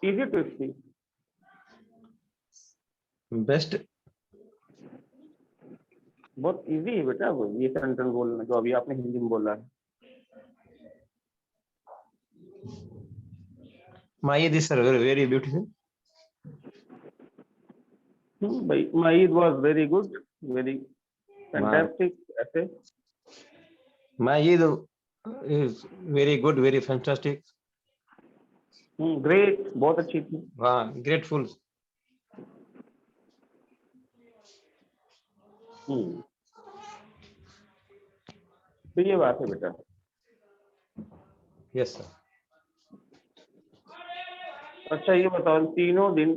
Easy twisty, best. बहुत easy है बेटा वो ये सेंटेंस बोलना जो अभी आपने हिंदी में बोला है। My Eid is very beautiful. भाई my Eid was very good, very fantastic, ऐसे। My Eid is very good, very fantastic. Great, बहुत अच्छी थी। Grateful. तो ये बात है बेटा। Yes sir. अच्छा ये बताओ, तीनों दिन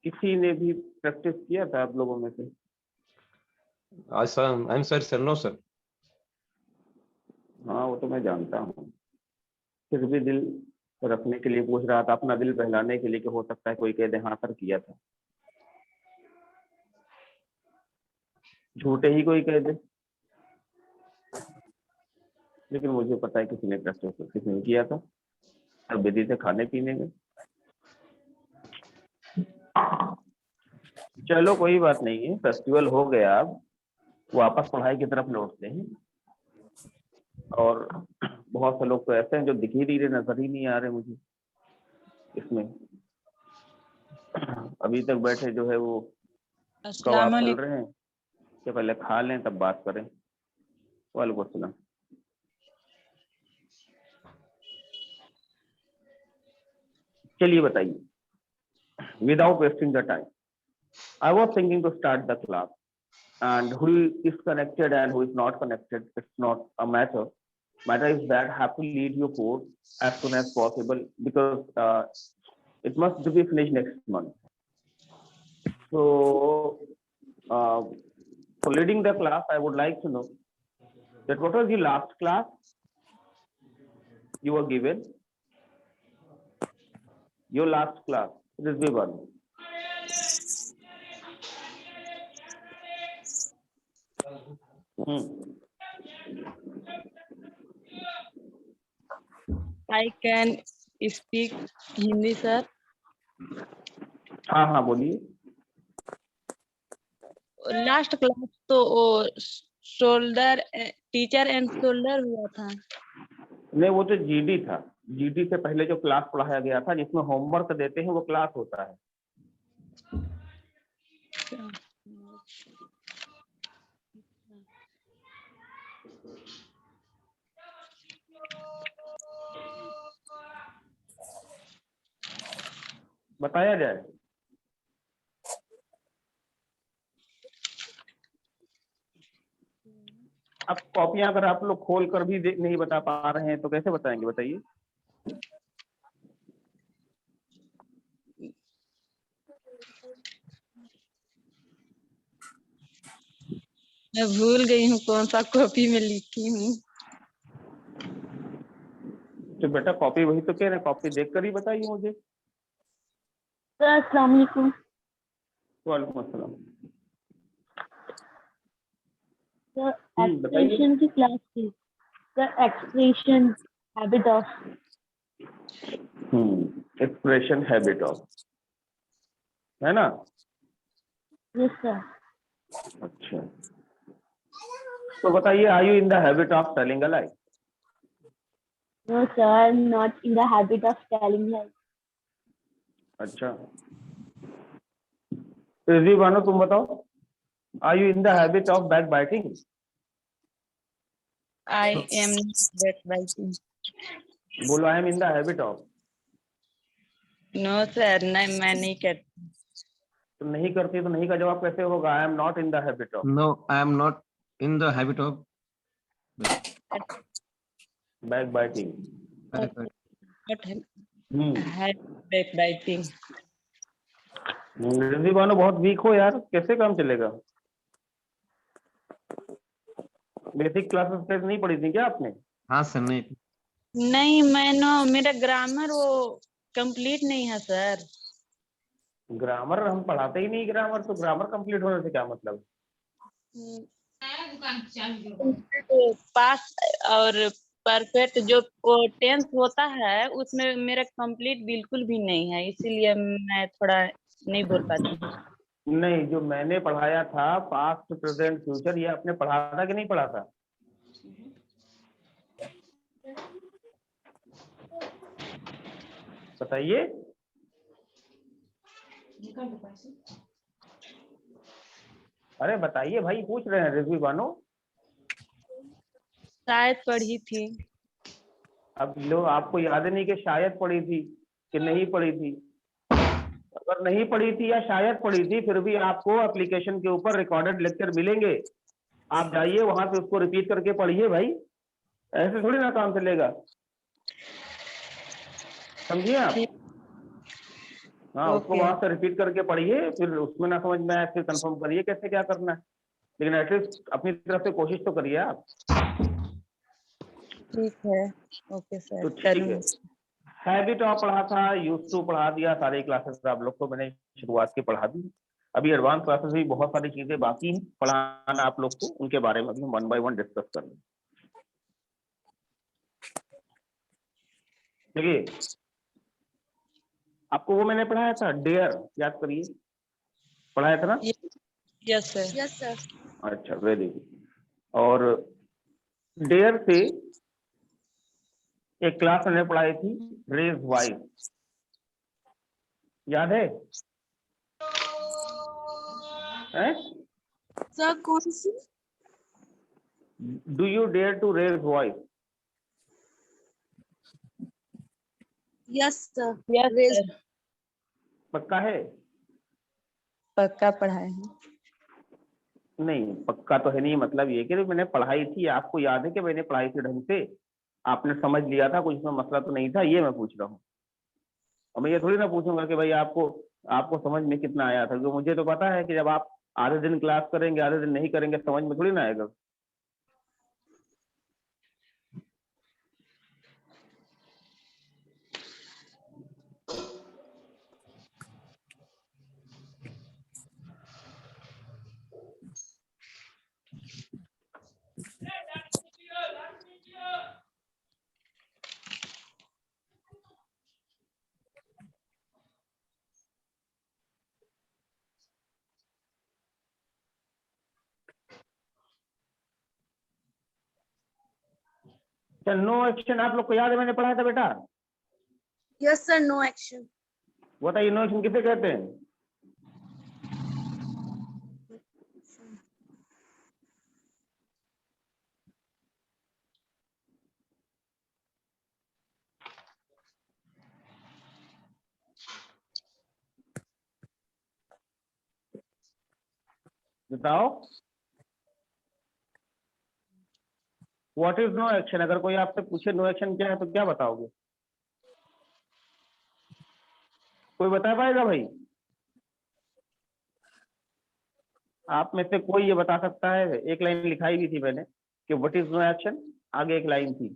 किसी ने भी प्रैक्टिस किया था आप लोगों में से? I'm sorry sir, no sir. हाँ वो तो मैं जानता हूँ, फिर भी दिल रखने के लिए पूछ रहा था, अपना दिल बहलाने के लिए कि हो सकता है कोई कह दे हाँ सर किया था, झूठे ही कोई कह दे। लेकिन मुझे पता है किसी ने प्रैक्टिस किसी ने किया था, अब विधि से खाने पीने में। चलो कोई बात नहीं है, फेस्टिवल हो गया, अब वापस पढ़ाई की तरफ लौटते हैं। और बहुत से लोग तो ऐसे हैं जो दिख ही नहीं रहे, नजर ही नहीं आ रहे मुझे इसमें। अभी तक बैठे जो है वो कबाब चल रहे हैं कि पहले खा लें तब बात करें। वालेकुम अस्सलाम। चलिए बताइए, without wasting the time, I was thinking to start the class and who is connected and who is not connected, it's not a matter. Matter is that have to lead your course as soon as possible because it must be finished next month. So for leading the class, I would like to know that what was the last class you were given? Your last class, this be one. I can speak Hindi sir. हाँ हाँ बोलिए। Last class तो shoulder, teacher and shoulder हुआ था। नहीं वो तो GD था, जीडी से पहले जो क्लास पढ़ाया गया था जिसमें होमवर्क देते हैं वो क्लास होता है। बताया जाए। अब कॉपियां अगर आप लोग खोल कर भी नहीं बता पा रहे हैं तो कैसे बताएंगे, बताइए। मैं भूल गई हूँ कौन सा कॉपी में लिखी हूँ। तो बेटा कॉपी वही तो कह रहे हैं, कॉपी देखकर ही बताइए मुझे। अस्सलाम वालेकुम। वालेकुम अस्सलाम। एक्सप्रेशन की क्लास थी, the expression habit of. Expression habit of, है ना? Yes sir. अच्छा तो बताइए, are you in the habit of telling a lie? No sir, not in the habit of telling lie. अच्छा रिजवी बानो तुम बताओ, are you in the habit of backbiting? I am backbiting. बोलो I am in the habit of. No sir, नहीं मैं नहीं करती। तुम नहीं करती तो नहीं का जवाब कैसे होगा? I am not in the habit of. No, I am not in the habit of back biting. backbiting. Rizvi Bano बहुत वीक हो यार, कैसे काम चलेगा? बेसिक क्लासेस नहीं पढ़ी थी क्या आपने? हाँ सर, नहीं मैंने, मेरा ग्रामर वो कंप्लीट नहीं है सर। ग्रामर हम पढ़ाते ही नहीं, ग्रामर तो ग्रामर कंप्लीट होने से क्या मतलब? पास और परफेक्ट जो टेंस होता है उसमें मेरा कंप्लीट बिल्कुल भी नहीं है, इसीलिए मैं थोड़ा नहीं बोल पाती हूँ। नहीं, जो मैंने पढ़ाया था पास्ट प्रेजेंट फ्यूचर, ये आपने पढ़ा था कि नहीं पढ़ा था? बताइए। अरे बताइए भाई, पूछ रहे हैं रिजवी बानो। शायद पढ़ी थी। अब लो, आपको याद नहीं कि शायद पढ़ी थी कि नहीं पढ़ी थी? अगर नहीं पढ़ी थी या शायद पढ़ी थी, फिर भी आपको एप्लीकेशन के ऊपर रिकॉर्डेड लेक्चर मिलेंगे। आप जाइए वहां पे, उसको रिपीट करके पढ़िए भाई, ऐसे थोड़ी ना काम चलेगा, समझिए आप। ठीक। हाँ, उसको ओके। वहां से रिपीट करके पढ़िए, फिर उसमें ना समझ में आए फिर कंफर्म करिए कैसे क्या करना है, लेकिन एटलीस्ट अपनी तरफ से कोशिश तो करिए आप। ठीक है। ओके सर, तो ठीक है, करूँगी। हैबिट ऑफ पढ़ा था, यूज टू पढ़ा दिया, सारे क्लासेस आप लोग को मैंने शुरुआत की पढ़ा दी। अभी एडवांस क्लासेस भी बहुत सारी चीजें बाकी हैं पढ़ाना आप लोग को, उनके बारे में भी हम 1 by 1 डिस्कस कर लेंगे। देखिए, आपको वो मैंने पढ़ाया था डेयर, याद करिए, पढ़ाया था ना? Yes sir. Yes sir. अच्छा, वेरी गुड। और डेयर से एक क्लास मैंने पढ़ाई थी, रेज वाइस, याद है? सर कौन सी? Do you dare to raise voice? Yes sir. Yes sir, पक्का है? पक्का पढ़ाए हैं। नहीं, पक्का तो है नहीं, मतलब ये कि मैंने पढ़ाई थी, आपको याद है कि मैंने पढ़ाई थी ढंग से, आपने समझ लिया था, कुछ में मसला तो नहीं था, ये मैं पूछ रहा हूँ। और मैं ये थोड़ी ना पूछूंगा कि भाई आपको आपको समझ में कितना आया था, क्योंकि मुझे तो पता है कि जब आप आधे दिन क्लास करेंगे आधे दिन नहीं करेंगे, समझ में थोड़ी ना आएगा। अच्छा, नो एक्शन आप लोग को याद है मैंने पढ़ाया था बेटा? Yes sir, no action. बताइए, नो एक्शन किसे कहते हैं? बताओ, व्हाट इज नो एक्शन? अगर कोई आपसे पूछे नो एक्शन क्या है तो क्या बताओगे? कोई बता पाएगा भाई? आप में से कोई ये बता सकता है? एक लाइन लिखाई भी थी मैंने कि व्हाट इज नो एक्शन, आगे एक लाइन थी।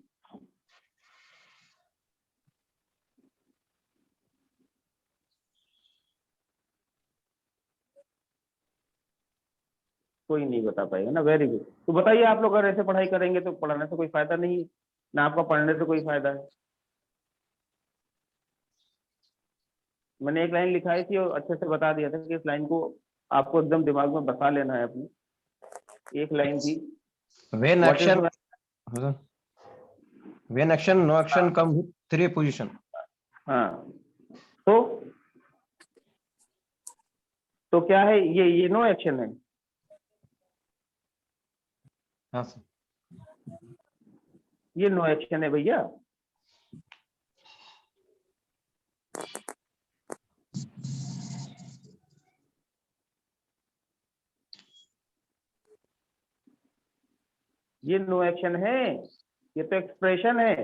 कोई नहीं बता पाएगा ना, वेरी गुड। तो बताइए, आप लोग अगर ऐसे पढ़ाई करेंगे तो पढ़ाने से कोई फायदा नहीं है, ना आपका पढ़ने से कोई फायदा है। मैंने एक लाइन लिखाई थी और अच्छे से बता दिया था कि इस लाइन को आपको एकदम दिमाग में बसा लेना है अपनी। एक लाइन थी, When what is action, no. when action, no action come with 3 position. हाँ, तो क्या है ये नो एक्शन है। हाँ सर। ये नो एक्शन है भैया। ये नो एक्शन है, ये तो एक्सप्रेशन है।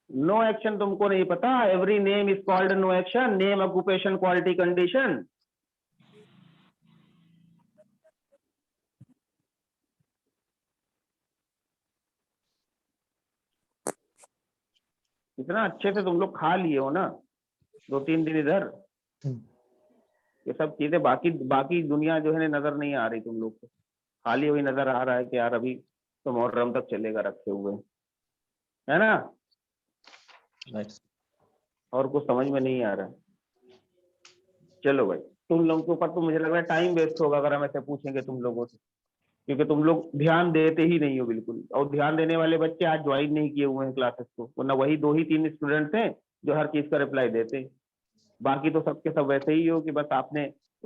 नो एक्शन तुमको नहीं पता? Every name is called no action, name, occupation, quality, condition. इतना अच्छे से तुम लोग खा लिए हो ना 2-3 दिन इधर, ये सब चीजें बाकी बाकी दुनिया जो है नजर नहीं आ रही तुम लोग को, खाली वही नजर आ रहा है कि यार अभी तो मुहर्रम तक चलेगा रखे हुए, है ना, Right. और कुछ समझ में नहीं आ रहा। चलो भाई, तुम लोगों के ऊपर तो मुझे लग रहा है टाइम वेस्ट होगा अगर हम ऐसे पूछेंगे तुम लोगों से, क्योंकि तुम लोग ध्यान देते ही नहीं हो बिल्कुल, और ध्यान देने वाले बच्चे आज ज्वाइन नहीं किए हुए हैं क्लासेस को, वरना वही 2 ही 3 स्टूडेंट्स हैं जो हर चीज का रिप्लाई देते हैं। बाकी तो सबके सब वैसे ही हो कि बस आपने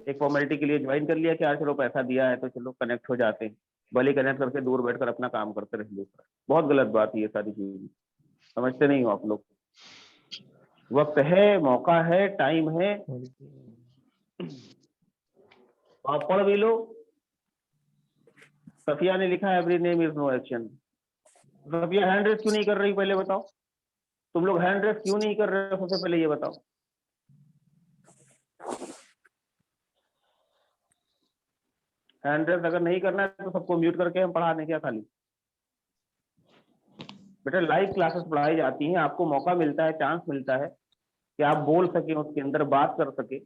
एक फॉर्मेलिटी के लिए ज्वाइन कर लिया कि यार चलो पैसा दिया है तो चलो कनेक्ट हो जाते हैं, भले कनेक्ट करके दूर बैठकर अपना काम करते रहिए। बहुत गलत बात है ये सारी चीज, समझते नहीं हो आप लोग। वक्त है, मौका है, टाइम है, आप पढ़ भी लो। सफिया ने लिखा है every name is no action. Safia hand raise क्यों नहीं कर रही पहले बताओ, तुम लोग हैंड रेस क्यों नहीं कर रहे हो सबसे पहले ये बताओ। हैंड रेस अगर नहीं करना है तो सबको म्यूट करके हम पढ़ा दें क्या खाली। बेटा लाइव क्लासेस पढ़ाई जाती हैं, आपको मौका मिलता है, चांस मिलता है कि आप बोल सके, उसके अंदर बात कर सके,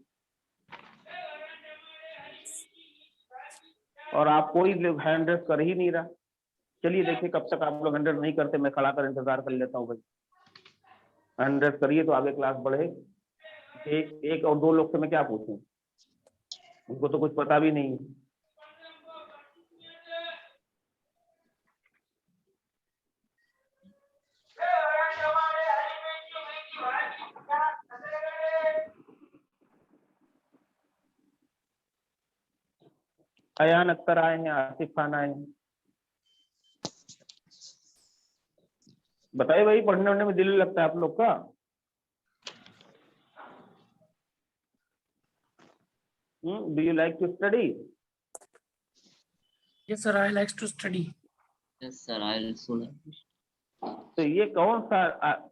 और आप कोई हैंड रेस कर ही नहीं रहा। चलिए देखिए कब तक आप लोग हैंड रेस नहीं करते, मैं खड़ा कर इंतजार कर लेता हूँ भाई। हैंड रेस करिए तो आगे क्लास बढ़े। एक और 2 लोग से मैं क्या पूछूं, उनको तो कुछ पता भी नहीं है। अयान अख्तर आए हैं, आसिफ खान आए हैं। बताइए भाई, पढ़ने वढ़ने में दिल लगता है आप लोग का? Do you like to study? Yes, sir. I likes to study. Yes, sir. I'll soon. तो ये कौन सा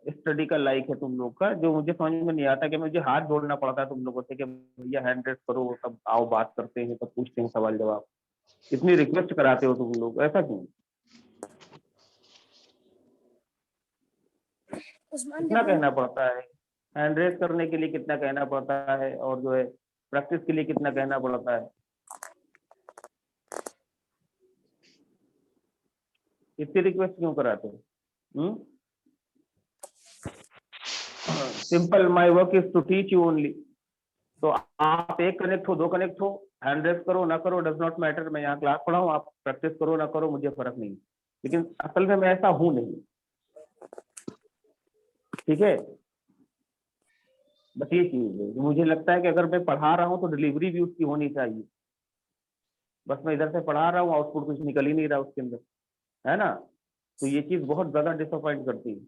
स्टडी का लाइक है तुम लोग का, जो मुझे समझ में नहीं आता कि मुझे हाथ जोड़ना पड़ता है तुम लोगों से कि भैया हैंड रेस करो, तब आओ बात करते हैं, तब पूछते हैं सवाल जवाब। इतनी रिक्वेस्ट कराते हो तुम लोग, ऐसा क्यों? कितना कहना पड़ता है हैंड रेस करने के लिए, कितना कहना पड़ता है, और जो है प्रैक्टिस के लिए कितना कहना पड़ता है। इतनी रिक्वेस्ट क्यों कराते हो? Simple, my work is to teach you only. तो आप एक कनेक्ट हो, 2 कनेक्ट हो, हैंड रेस करो ना करो डज नॉट मैटर। मैं यहाँ क्लास पढ़ाऊँ, आप प्रैक्टिस करो ना करो, मुझे फर्क नहीं, लेकिन असल में मैं ऐसा हूं नहीं, ठीक है। बस ये चीज है, मुझे लगता है कि अगर मैं पढ़ा रहा हूँ तो डिलीवरी भी उसकी होनी चाहिए। बस मैं इधर से पढ़ा रहा हूँ, आउटपुट कुछ निकल ही नहीं रहा उसके अंदर, है ना। तो ये चीज बहुत ज्यादा डिसअपॉइंट करती है।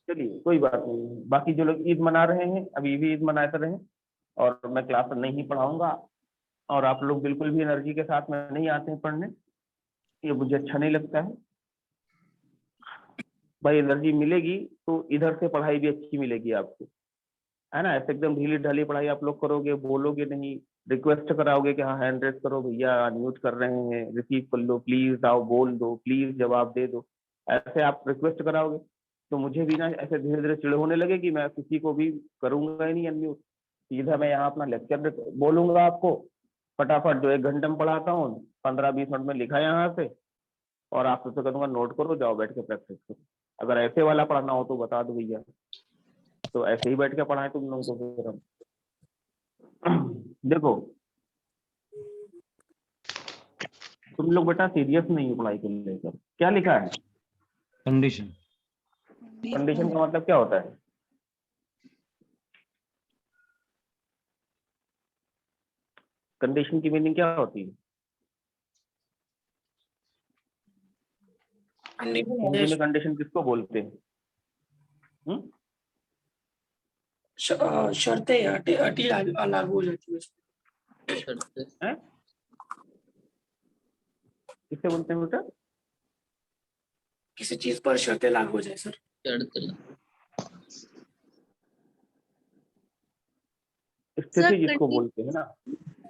चलिए कोई बात नहीं, बाकी जो लोग ईद मना रहे हैं अभी भी ईद मनाते रहें, और मैं क्लास नहीं पढ़ाऊंगा, और आप लोग बिल्कुल भी एनर्जी के साथ में नहीं आते हैं पढ़ने, ये मुझे अच्छा नहीं लगता है भाई। एनर्जी मिलेगी तो इधर से पढ़ाई भी अच्छी मिलेगी आपको, है ना। ऐसे एकदम ढीली ढाली पढ़ाई आप लोग करोगे, बोलोगे नहीं, रिक्वेस्ट कराओगे कि हाँ हैंड रेस करो भैया, अनम्यूट कर रहे हैं, रिसीव कर लो प्लीज, आओ बोल दो प्लीज, जवाब दे दो, ऐसे आप रिक्वेस्ट कराओगे तो मुझे भी ना ऐसे धीरे धीरे चिड़ होने लगेगी, मैं किसी को भी करूंगा ही नहीं अनम्यूट। सीधा मैं यहाँ अपना लेक्चर बोलूंगा आपको, फटाफट जो 1 घंटे में पढ़ाता हूँ 15-20 मिनट में लिखा यहाँ से, और आपसे तो कहूँगा नोट करो, जाओ बैठ के प्रैक्टिस करो। अगर ऐसे वाला पढ़ना हो तो बता दो भैया, तो ऐसे ही बैठ के पढ़ाएं तुम लोगों को फिर हम। देखो तुम लोग बेटा सीरियस नहीं हो पढ़ाई को लेकर। क्या लिखा है? Condition. कंडीशन का मतलब क्या होता है? कंडीशन की मीनिंग क्या होती है? हिंदी में कंडीशन किसको बोलते हैं? शर्तें अटी लागू हो जाती है उसमें। किससे बोलते हैं बेटा? किसी चीज पर शर्तें लागू हो जाए सर। स्थिति जिसको बोलते हैं ना,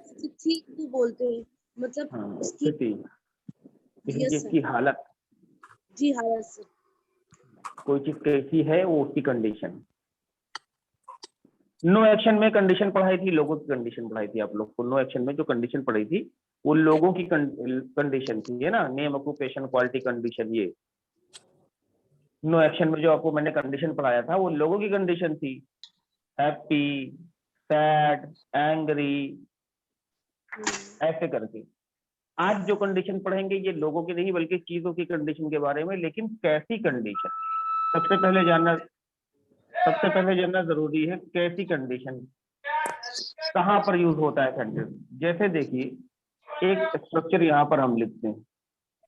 स्थिति को बोलते हैं, मतलब हाँ उसकी स्थिति, किसी Yes, चीज sir. की हालत, जी हाँ सर। कोई चीज कैसी है वो उसकी कंडीशन। नो एक्शन में कंडीशन पढ़ाई थी, लोगों की कंडीशन पढ़ाई थी आप लोग को। नो एक्शन में जो कंडीशन पढ़ाई थी वो लोगों की कंडीशन थी, है ना, नेम, ऑक्यूपेशन, क्वालिटी, कंडीशन। ये नो एक्शन में जो आपको मैंने कंडीशन पढ़ाया था वो लोगों की कंडीशन थी, हैप्पी, सैड, एंग्री, ऐसे करके। आज जो कंडीशन पढ़ेंगे ये लोगों की नहीं बल्कि चीजों की कंडीशन के बारे में, लेकिन कैसी कंडीशन। सबसे पहले जानना जरूरी है कैसी कंडीशन कहाँ पर यूज होता है सेंटेंस। जैसे देखिए एक स्ट्रक्चर यहाँ पर हम लिखते हैं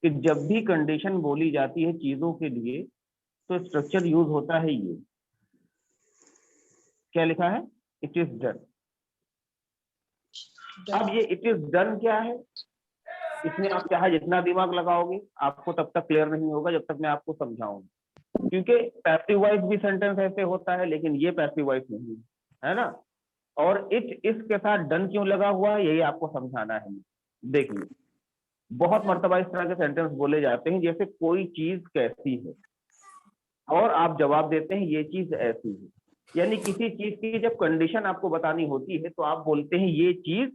कि जब भी कंडीशन बोली जाती है चीजों के लिए तो स्ट्रक्चर यूज होता है ये। क्या लिखा है? It is done. अब ये इट इज डन क्या है, इसमें आप चाहे जितना दिमाग लगाओगे आपको तब तक क्लियर नहीं होगा जब तक मैं आपको समझाऊंगा, क्योंकि पैसिव वॉइस भी सेंटेंस ऐसे होता है लेकिन ये पैसिव वॉइस नहीं है ना। और इट इसके साथ डन क्यों लगा हुआ है यही आपको समझाना है। देखिए बहुत मर्तबा इस तरह के सेंटेंस बोले जाते हैं जैसे कोई चीज कैसी है और आप जवाब देते हैं ये चीज ऐसी है। यानी किसी चीज की जब कंडीशन आपको बतानी होती है तो आप बोलते हैं ये चीज,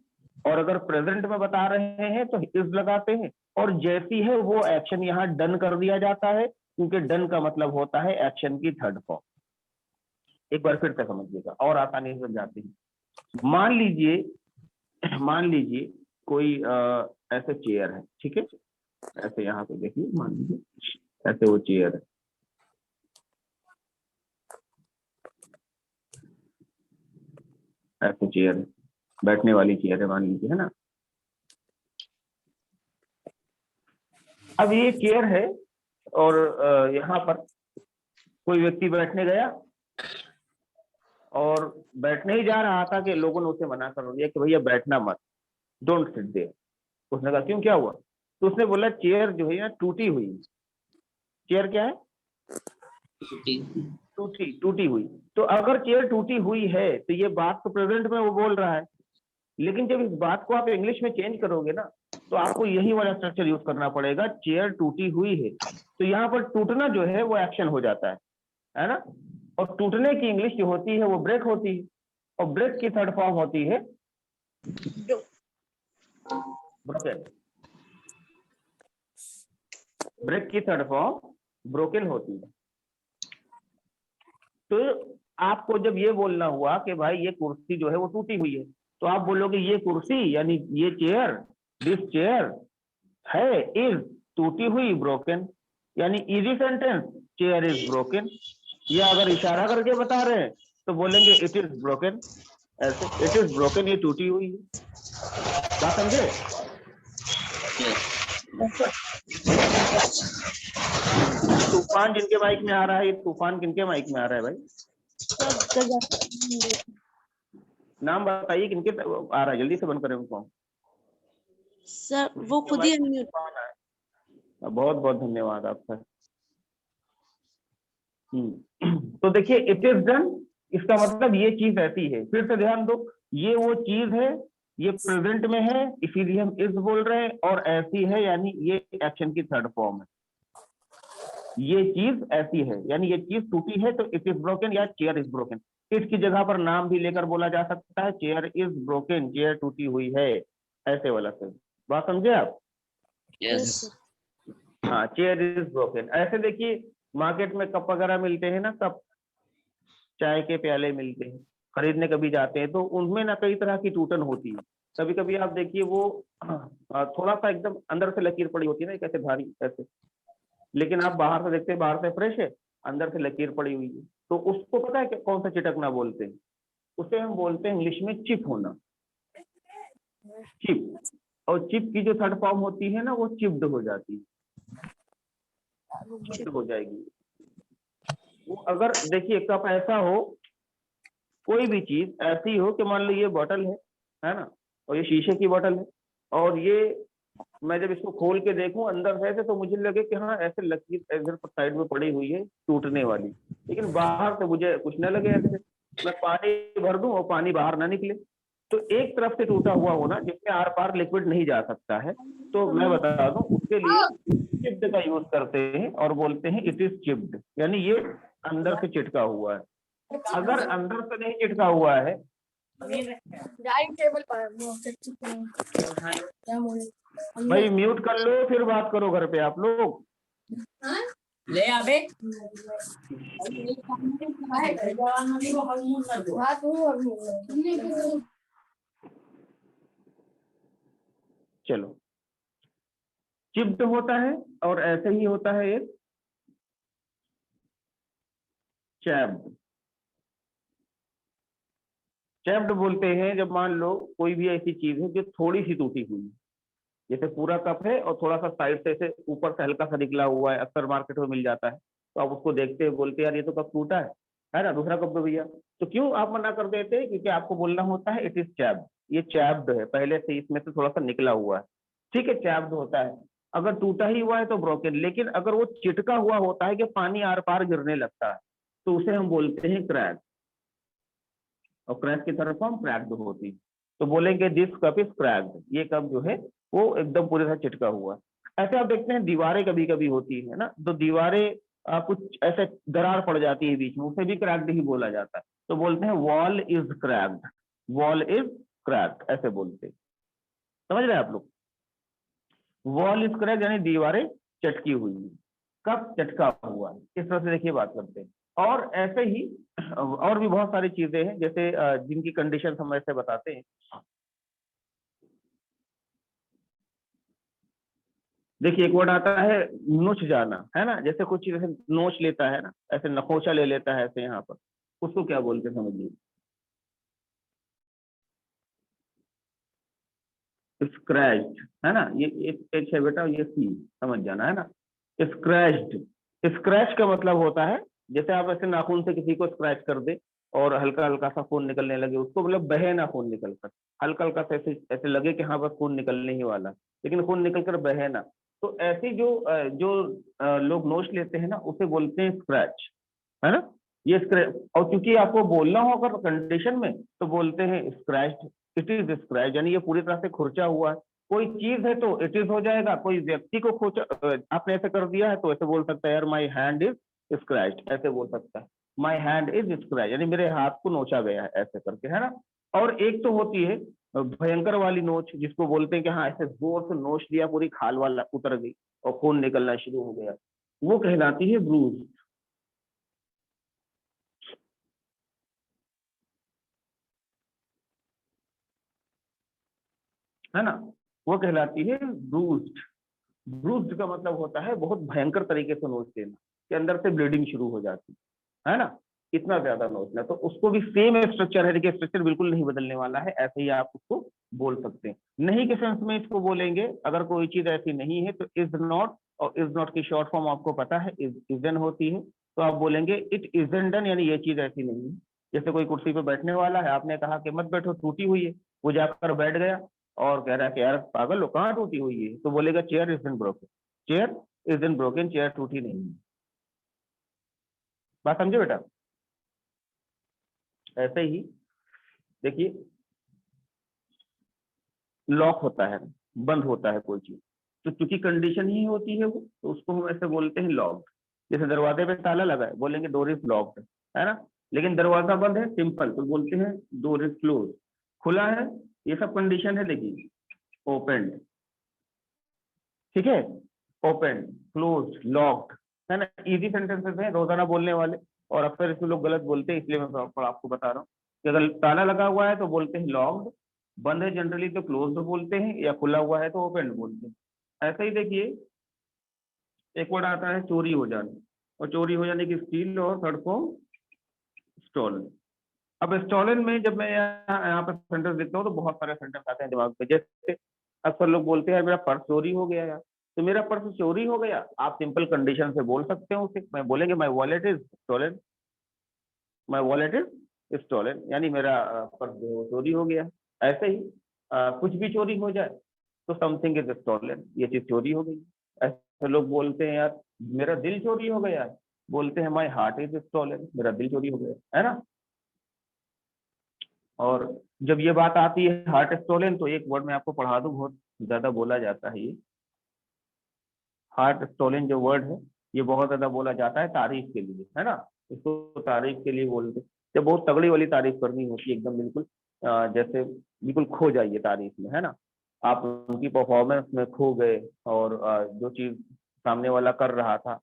और अगर प्रेजेंट में बता रहे हैं तो इज लगाते हैं, और जैसी है वो एक्शन यहाँ डन कर दिया जाता है, क्योंकि डन का मतलब होता है एक्शन की थर्ड फॉर्म। एक बार फिर से समझिएगा और आसानी से समझाते हैं। मान लीजिए कोई ऐसे चेयर है, ठीक है, ऐसे यहाँ पे देखिए, मान लीजिए ऐसे वो चेयर है, ऐसे चेयर है, बैठने वाली चेयर है मान लीजिए, है ना। अब ये चेयर है और यहाँ पर कोई व्यक्ति बैठने गया और बैठने ही जा रहा था कि लोगों ने उसे मना कर दिया कि भैया बैठना मत, डोंट सिट देयर। उसने कहा क्यों, क्या हुआ? तो उसने बोला चेयर जो है टूटी हुई। चेयर क्या है? टूटी हुई। तो अगर चेयर टूटी हुई है तो ये बात तो प्रेजेंट में वो बोल रहा है, लेकिन जब इस बात को आप इंग्लिश में चेंज करोगे ना तो आपको यही वाला स्ट्रक्चर यूज करना पड़ेगा, चेयर टूटी हुई है। तो यहाँ पर टूटना जो है वो एक्शन हो जाता है ना। और टूटने की इंग्लिश जो होती है वो ब्रेक होती है, और ब्रेक की थर्ड फॉर्म होती है ब्रोकन। ब्रेक की थर्ड फॉर्म ब्रोकन होती है। तो आपको जब ये बोलना हुआ कि भाई ये कुर्सी जो है वो टूटी हुई है, तो आप बोलोगे ये कुर्सी यानी ये चेयर, दिस चेयर है इज टूटी हुई, ब्रोकन। यानी easy sentence, chair is broken. या अगर इशारा करके बता रहे हैं तो बोलेंगे इट इज ब्रोकन, ऐसे इट इज ब्रोकन, ये टूटी हुई है। बात समझे? तूफान जिनके माइक में आ रहा है, ये तूफान किनके माइक में आ रहा है भाई? नाम बताइए किनके आ रहा है, जल्दी से बंद करें उनको। सर वो खुद ही अनम्यूट। बहुत बहुत धन्यवाद आपका। तो देखिए इट इज डन, इसका मतलब ये चीज ऐसी है। फिर से ध्यान दो, ये वो चीज है, ये प्रेजेंट में है इसीलिए हम इज बोल रहे हैं, और ऐसी है यानी ये एक्शन की थर्ड फॉर्म है। ये चीज ऐसी है यानी ये चीज टूटी है तो इट इज ब्रोकन या चेयर इज ब्रोकन। इस की जगह पर नाम भी लेकर बोला जा सकता है, चेयर इज ब्रोकन, चेयर टूटी हुई है, ऐसे वाला सर। बात समझे आप? यस हाँ, चेयर इज ब्रोकन। ऐसे देखिए मार्केट में कप वगैरह मिलते हैं ना, कप, चाय के प्याले मिलते हैं, खरीदने कभी जाते हैं तो उनमें ना कई तरह की टूटन होती है। कभी कभी आप देखिए वो थोड़ा सा एकदम अंदर से लकीर पड़ी होती है ना, कैसे भारी ऐसे, लेकिन आप बाहर से देखते हैं बाहर से फ्रेश है, अंदर से लकीर पड़ी हुई है। तो उसको पता है कि कौन सा चिटकना बोलते हैं? उसे हम बोलते हैं इंग्लिश में चिप होना, चिप। और चिप की जो थर्ड फॉर्म होती है ना वो चिप्ड हो जाती है, चिप्ड हो जाएगी वो। अगर देखिए कप ऐसा हो, कोई भी चीज ऐसी हो कि मान लो ये बोतल है ना, और ये शीशे की बोतल है, और ये मैं जब इसको खोल के देखूं अंदर से तो मुझे लगे कि हाँ ऐसे लकीर इधर साइड में पड़ी हुई है टूटने वाली, लेकिन बाहर से मुझे कुछ न लगे ऐसे। मैं पानी भर दूं और पानी बाहर ना निकले, तो एक तरफ से टूटा हुआ होना जिसमें आर पार लिक्विड नहीं जा सकता है। तो मैं बता दूं उसके लिए चिप्ड का यूज करते हैं और बोलते हैं इट इज चिप्ड, यानी ये अंदर से चिटका हुआ है। अगर अंदर से नहीं चिटका हुआ है डाइनिंग टेबल पर वो क्या बोले भाई म्यूट कर लो, फिर बात करो घर पे आप लोग। ले आबे चलो, चिप्ड होता है और ऐसे ही होता है एक चैप्ड। चैप्ड बोलते हैं जब मान लो कोई भी ऐसी चीज है जो थोड़ी सी टूटी हुई है, जैसे पूरा कप है और थोड़ा सा साइड से ऐसे ऊपर से हल्का सा निकला हुआ है, अक्सर मार्केट में मिल जाता है, तो आप उसको देखते हैं बोलते हैं यार ये तो कप टूटा है ना, दूसरा कप दो भैया। तो क्यों आप मना कर देते हैं? क्योंकि आपको बोलना होता है इट इज चैप्ड, ये चैप्ड है, पहले से इसमें से थोड़ा सा निकला हुआ है, ठीक है, चैप्ड होता है। अगर टूटा ही हुआ है तो ब्रोकन। लेकिन अगर वो चिटका हुआ होता है कि पानी आर पार गिरने लगता है, तो उसे हम बोलते हैं क्रैक, और क्रैक की तरफ हम क्रैक्ड होती। तो बोलेंगे दिस कप इज क्रैक्ड, ये कप जो है वो एकदम पूरे से चिटका हुआ। ऐसे आप देखते हैं दीवारें कभी कभी होती है ना, तो दीवारें कुछ ऐसे दरार पड़ जाती है बीच में, उसे भी क्रैक्ड ही बोला जाता है। तो बोलते हैं wall is cracked, wall is cracked, ऐसे बोलते हैं। समझ रहे हैं आप लोग? वॉल इज क्रैक्ड यानी दीवारें चटकी हुई है, कप चटका हुआ है, इस तरह से देखिए बात करते हैं। और ऐसे ही और भी बहुत सारी चीजें हैं जैसे जिनकी कंडीशन हम ऐसे बताते हैं। देखिए एक वर्ड आता है नोच जाना, है ना, जैसे कुछ चीज ऐसे नोच लेता है ना, ऐसे नखोचा ले लेता है ऐसे यहाँ पर, उसको क्या बोलते हैं समझिए? स्क्रैच्ड, है ना, ये एक एच है बेटा, ये सी समझ जाना, है ना। स्क्रैच्ड, स्क्रैच का मतलब होता है जैसे आप ऐसे नाखून से किसी को स्क्रैच कर दे और हल्का हल्का सा खून निकलने लगे, उसको मतलब बहे ना खून निकल कर, हल्का हल्का सा ऐसे ऐसे लगे कि हाँ बस खून निकलने ही वाला, लेकिन खून निकल कर बहे ना। तो ऐसी जो लोग नोच लेते हैं ना, उसे बोलते हैं स्क्रैच, है ना। ये स्क्रैच, और क्योंकि आपको बोलना हो अगर कंडीशन में तो बोलते हैं स्क्रैच, इट इज स्क्रैच, यानी ये पूरी तरह से खुरचा हुआ है। कोई चीज है तो इट इज हो जाएगा, कोई व्यक्ति को खोचा आपने ऐसे कर दिया है तो ऐसे बोल सकता है यार माई हैंड इज स्क्रैच, ऐसे बोल सकता है माई हैंड इज स्क्रैच, यानी मेरे हाथ को नोचा गया है ऐसे करके, है ना। और एक तो होती है भयंकर वाली नोच, जिसको बोलते हैं कि हाँ ऐसे जोर से नोच दिया, पूरी खाल वाला उतर गई और खून निकलना शुरू हो गया, वो कहलाती है ब्रूज, है ना, वो कहलाती है ब्रूज्ड। ब्रूज्ड का मतलब होता है बहुत भयंकर तरीके से नोच देना कि अंदर से ब्लीडिंग शुरू हो जाती है ना, इतना ज्यादा नोचना। तो उसको भी सेम स्ट्रक्चर है, देखिए स्ट्रक्चर बिल्कुल नहीं बदलने वाला है, ऐसे ही आप उसको बोल सकते हैं। नहीं के सेंस में इसको बोलेंगे, अगर कोई चीज ऐसी नहीं है तो इज नॉट, और इज नॉट की शॉर्ट फॉर्म आपको पता है इजन होती है, तो आप बोलेंगे इट इजन डन, यानी ये चीज ऐसी नहीं है। जैसे कोई कुर्सी पे बैठने वाला है, आपने कहा कि मत बैठो टूटी हुई है, वो जाकर बैठ गया और कह रहा है कि यार पागल हो कहाँ टूटी हुई है, तो बोलेगा chair is in broken, chair is in broken, chair टूटी नहीं है। बात समझे बेटा? ऐसे ही देखिए लॉक होता है, बंद होता है कोई चीज, तो चूंकि कंडीशन ही होती है वो, तो उसको हम ऐसे बोलते हैं लॉक्ड। जैसे दरवाजे पे ताला लगा है, बोलेंगे डोर इज लॉक्ड, है ना, लेकिन दरवाजा बंद है सिंपल, तो बोलते हैं डोर इज क्लोज। खुला है, ये सब कंडीशन है, देखिए ओपन, ठीक है, ओपन, क्लोज, लॉक्ड, है ना, इजी सेंटेंसेस हैं रोजाना बोलने वाले, और अक्सर इसमें लोग गलत बोलते हैं, इसलिए मैं आपको बता रहा हूँ कि अगर ताला लगा हुआ है तो बोलते हैं लॉक्ड, बंद है जनरली तो क्लोज्ड बोलते हैं, या खुला हुआ है तो ओपन बोलते हैं। ऐसे ही देखिए एक वर्ड आता है चोरी हो जाना, और चोरी हो जाने की स्टील, और थर्ड फॉर्म स्टोलन। अब स्टोलन में जब मैं यहाँ पर सेंटेंस लिखता हूँ तो बहुत सारे सेंटेंस आते हैं दिमाग पे, जैसे अक्सर लोग बोलते हैं मेरा पर्स चोरी हो गया यार, तो मेरा पर्स चोरी हो गया, आप सिंपल कंडीशन से बोल सकते हो उसे, मैं बोलेंगे my wallet is stolen, my wallet is stolen, यानी मेरा पर्स जो है वो चोरी हो गया। ऐसे ही कुछ भी चोरी हो जाए तो समथिंग इज स्टोलन, ये चीज चोरी हो गई। ऐसे लोग बोलते हैं यार मेरा दिल चोरी हो गया, बोलते हैं माई हार्ट इज स्टोलन, मेरा दिल चोरी हो गया, है ना। और जब ये बात आती है हार्ट स्टोलन, तो एक वर्ड मैं आपको पढ़ा दूं, बहुत ज्यादा बोला जाता है ये हार्ट स्टोलन जो वर्ड है, ये बहुत ज्यादा बोला जाता है तारीफ के लिए, है ना, इसको तारीफ के लिए बोलते, जब बहुत तगड़ी वाली तारीफ करनी होती है, एकदम बिल्कुल जैसे बिल्कुल खो जाइए तारीफ में, है ना। आप उनकी परफॉर्मेंस में खो गए और जो चीज सामने वाला कर रहा था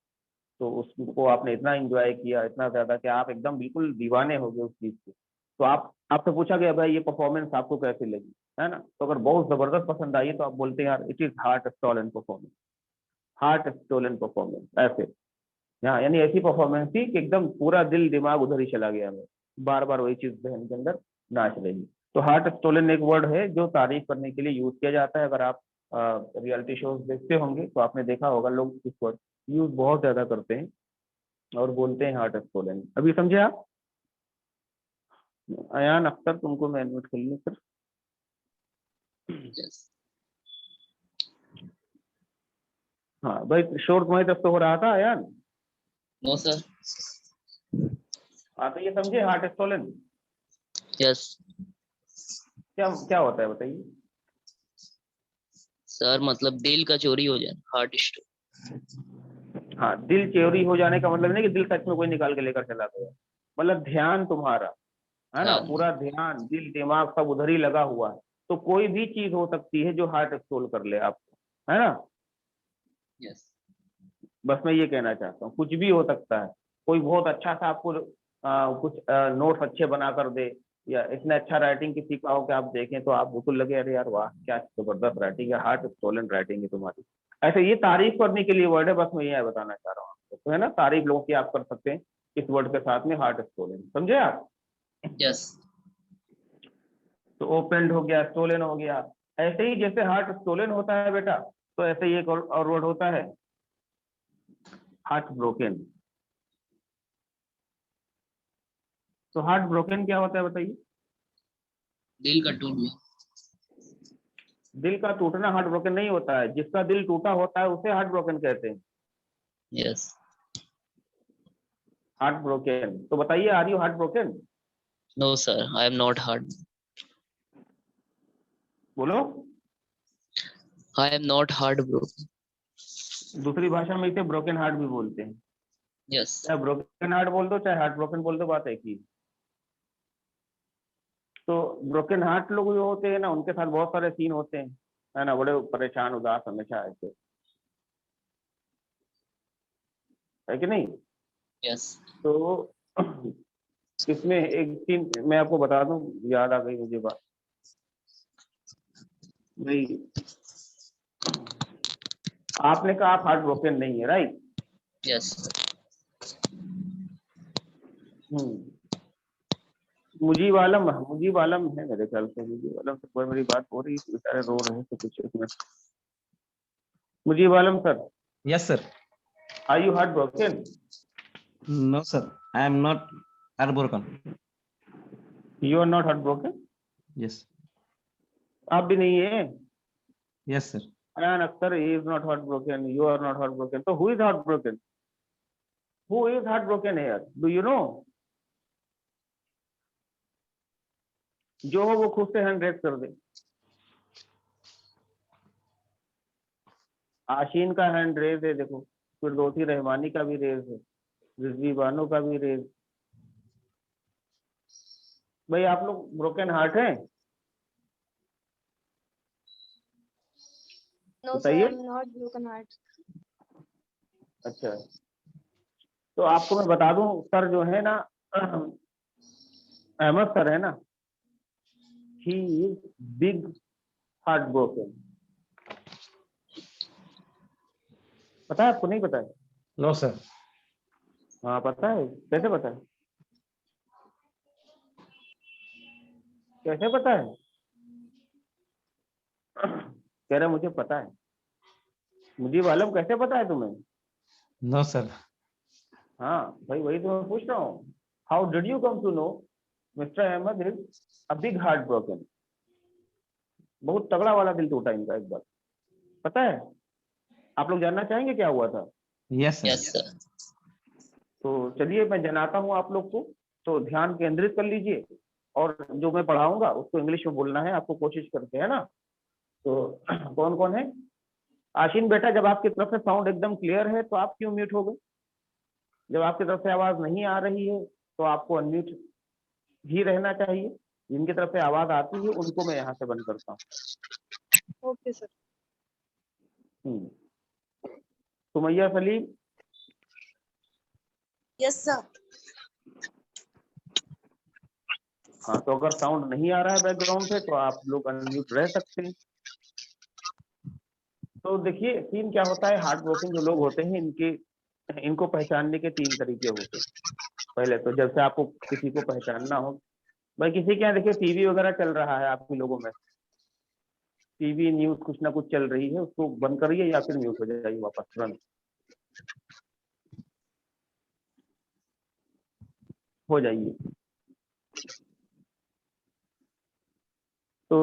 तो उसको आपने इतना एंजॉय किया, इतना ज्यादा कि आप एकदम बिल्कुल दीवाने हो गए उस चीज के। तो आपसे पूछा गया भाई ये परफॉर्मेंस आपको कैसी लगी, है ना। तो अगर बहुत जबरदस्त पसंद आई तो आप बोलते हैं यार it is heart stolen performance, heart stolen performance, ऐसे। हाँ, यानी ऐसी परफॉर्मेंस थी कि एकदम पूरा दिल दिमाग उधर ही चला गया मैं, बार बार वही चीज जहन के अंदर नाच रही। तो हार्ट स्टोलन एक वर्ड है जो तारीफ करने के लिए यूज किया जाता है। अगर आप रियलिटी शोज देखते होंगे तो आपने देखा होगा लोग इस वर्ड यूज बहुत ज्यादा करते हैं और बोलते हैं हार्ट स्टोलन। अभी समझे आप? अयान अख्तर, तुमको मैं इन्वाइट कर लूँ सर। Yes. हाँ भाई, शोर तुम्हारी तरफ से हो रहा था अयान? No, sir. हाँ, तो ये समझे हार्ट स्टोलन Yes. क्या क्या होता है बताइए। सर मतलब दिल का चोरी हो जाए, हार्ट स्टोन। हाँ, दिल चोरी हो जाने का मतलब नहीं कि दिल सच में कोई निकाल के लेकर चला गया, मतलब ध्यान तुम्हारा, है ना, ध्यान। पूरा ध्यान, दिल दिमाग सब उधर ही लगा हुआ है। तो कोई भी चीज हो सकती है जो हार्ट स्टोल कर ले आपको, है ना। Yes. बस मैं ये कहना चाहता हूँ, कुछ भी हो सकता है। कोई बहुत अच्छा सा आपको कुछ नोट्स अच्छे बना कर दे, या इतना अच्छा राइटिंग किसी का हो कि आप देखें तो आप बिल्कुल लगे अरे यार वाह क्या जबरदस्त राइटिंग है, हार्ट स्टोलन राइटिंग है तुम्हारी। ऐसे ये तारीफ करने के लिए वर्ड है, बस मैं ये बताना चाह रहा हूँ आपको, तो है ना, तारीफ लोगों की आप कर सकते हैं इस वर्ड के साथ में, हार्ट स्टोलन, समझे आप। Yes. तो ओपन हो गया, स्टोलन हो गया। ऐसे ही जैसे हार्ट स्टोलन होता है बेटा, तो ऐसे ही एक और वर्ड होता है हार्ट ब्रोकन। तो हार्ट ब्रोकन क्या होता है बताइए। दिल का टूट गया। दिल का टूटना हार्ट ब्रोकन नहीं होता है, जिसका दिल टूटा होता है उसे हार्ट ब्रोकन कहते हैं। Yes. हार्ट ब्रोकन, तो बताइए are you heart broken? No, sir. I am not heart. बोलो। I am not heartbroken. दूसरी भाषा में इसे ब्रोकन हार्ट भी बोलते हैं। Yes. चाहे ब्रोकन हार्ट बोल दो चाहे हार्ट ब्रोकन बोल दो, बात एक ही। तो ब्रोकन हार्ट लोग जो होते हैं ना, उनके साथ बहुत सारे सीन होते हैं, है ना, बड़े परेशान उदास हमेशा ऐसे, है कि नहीं। Yes. तो इसमें एक सीन मैं आपको बता दूं, याद आ गई मुझे बात भाई। आपने कहा आप हार्ट ब्रोकन नहीं है, राइट। Yes. मुजीब आलम है मेरे ख्याल से, मुजीब आलम से कोई मेरी बात हो रही है, बेचारे रो रहे हैं तो कुछ एक मिनट। Mujib Alam sir, Yes, sir. Are you heart broken? No, sir. I am not heartbroken. You are not heart broken? Yes. आप भी नहीं है। Yes, sir. Ayan Akhtar is not heart broken, you are not heart broken. तो who is heart broken? Who is heart broken here, do you know? जो हो वो खुद से हैंड रेज कर दे। आशीन का हैंड रेज है, देखो, फिरदौसी रहमानी का भी रेज है, रिजवी बानो का भी रेज। भाई आप लोग ब्रोकन हार्ट हैं? No, sir, बताइए। I'm not broken heart. अच्छा, तो आपको मैं बता दूं, सर जो है ना, अहमद सर है ना, he is big heart broken. पता है आपको? नहीं पता है? No, sir. हाँ पता है। कैसे पता है? कैसे पता है? कह रहे मुझे पता है। मुझे आलम कैसे पता है तुम्हें? No, sir. हाँ भाई, वही तो मैं पूछ रहा हूँ। How did you come to know mister Ahmad is a big heart broken? बहुत तगड़ा वाला दिल टूटा इनका एक बार, पता है? आप लोग जानना चाहेंगे क्या हुआ था? Yes, sir. Yes, sir. तो चलिए मैं जनाता हूँ आप लोग को, तो ध्यान केंद्रित कर लीजिए, और जो मैं पढ़ाऊंगा उसको इंग्लिश में बोलना है आपको, कोशिश करके, है ना। तो कौन कौन है? आशीन बेटा, जब आपकी तरफ से साउंड एकदम क्लियर है तो आप क्यों म्यूट हो गए? जब आपकी तरफ से आवाज नहीं आ रही है तो आपको अनम्यूट ही रहना चाहिए। जिनकी तरफ से आवाज आती है उनको मैं यहाँ से बंद करता हूँ। Okay sir. Sumaiya Salim, yes sir. हाँ तो अगर साउंड नहीं आ रहा है बैकग्राउंड से तो आप लोग अनम्यूट रह सकते हैं। तो देखिए सीन क्या होता है, हार्ट ब्रोकन जो लोग होते हैं इनको पहचानने के 3 तरीके होते हैं। पहले तो जब से आपको किसी को पहचानना हो, भाई किसी के यहाँ देखिए टीवी वगैरह चल रहा है, आप लोगों में टीवी न्यूज कुछ ना कुछ चल रही है, उसको बंद करिए या फिर म्यूट हो जाइए वापस तुरंत, हो जाइए। तो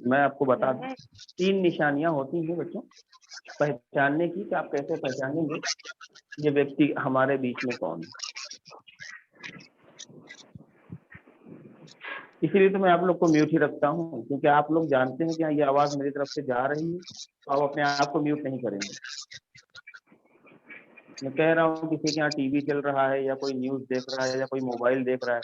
मैं आपको बता दूं 3 निशानियां होती हैं बच्चों पहचानने की, कि आप कैसे पहचानेंगे ये व्यक्ति हमारे बीच में कौन है। इसीलिए तो मैं आप लोग को म्यूट ही रखता हूँ, क्योंकि आप लोग जानते हैं कि हाँ ये आवाज मेरी तरफ से जा रही है, तो आप अपने आप को म्यूट नहीं करेंगे। मैं कह रहा हूँ किसी के यहाँ टीवी चल रहा है या कोई न्यूज देख रहा है या कोई मोबाइल देख रहा है,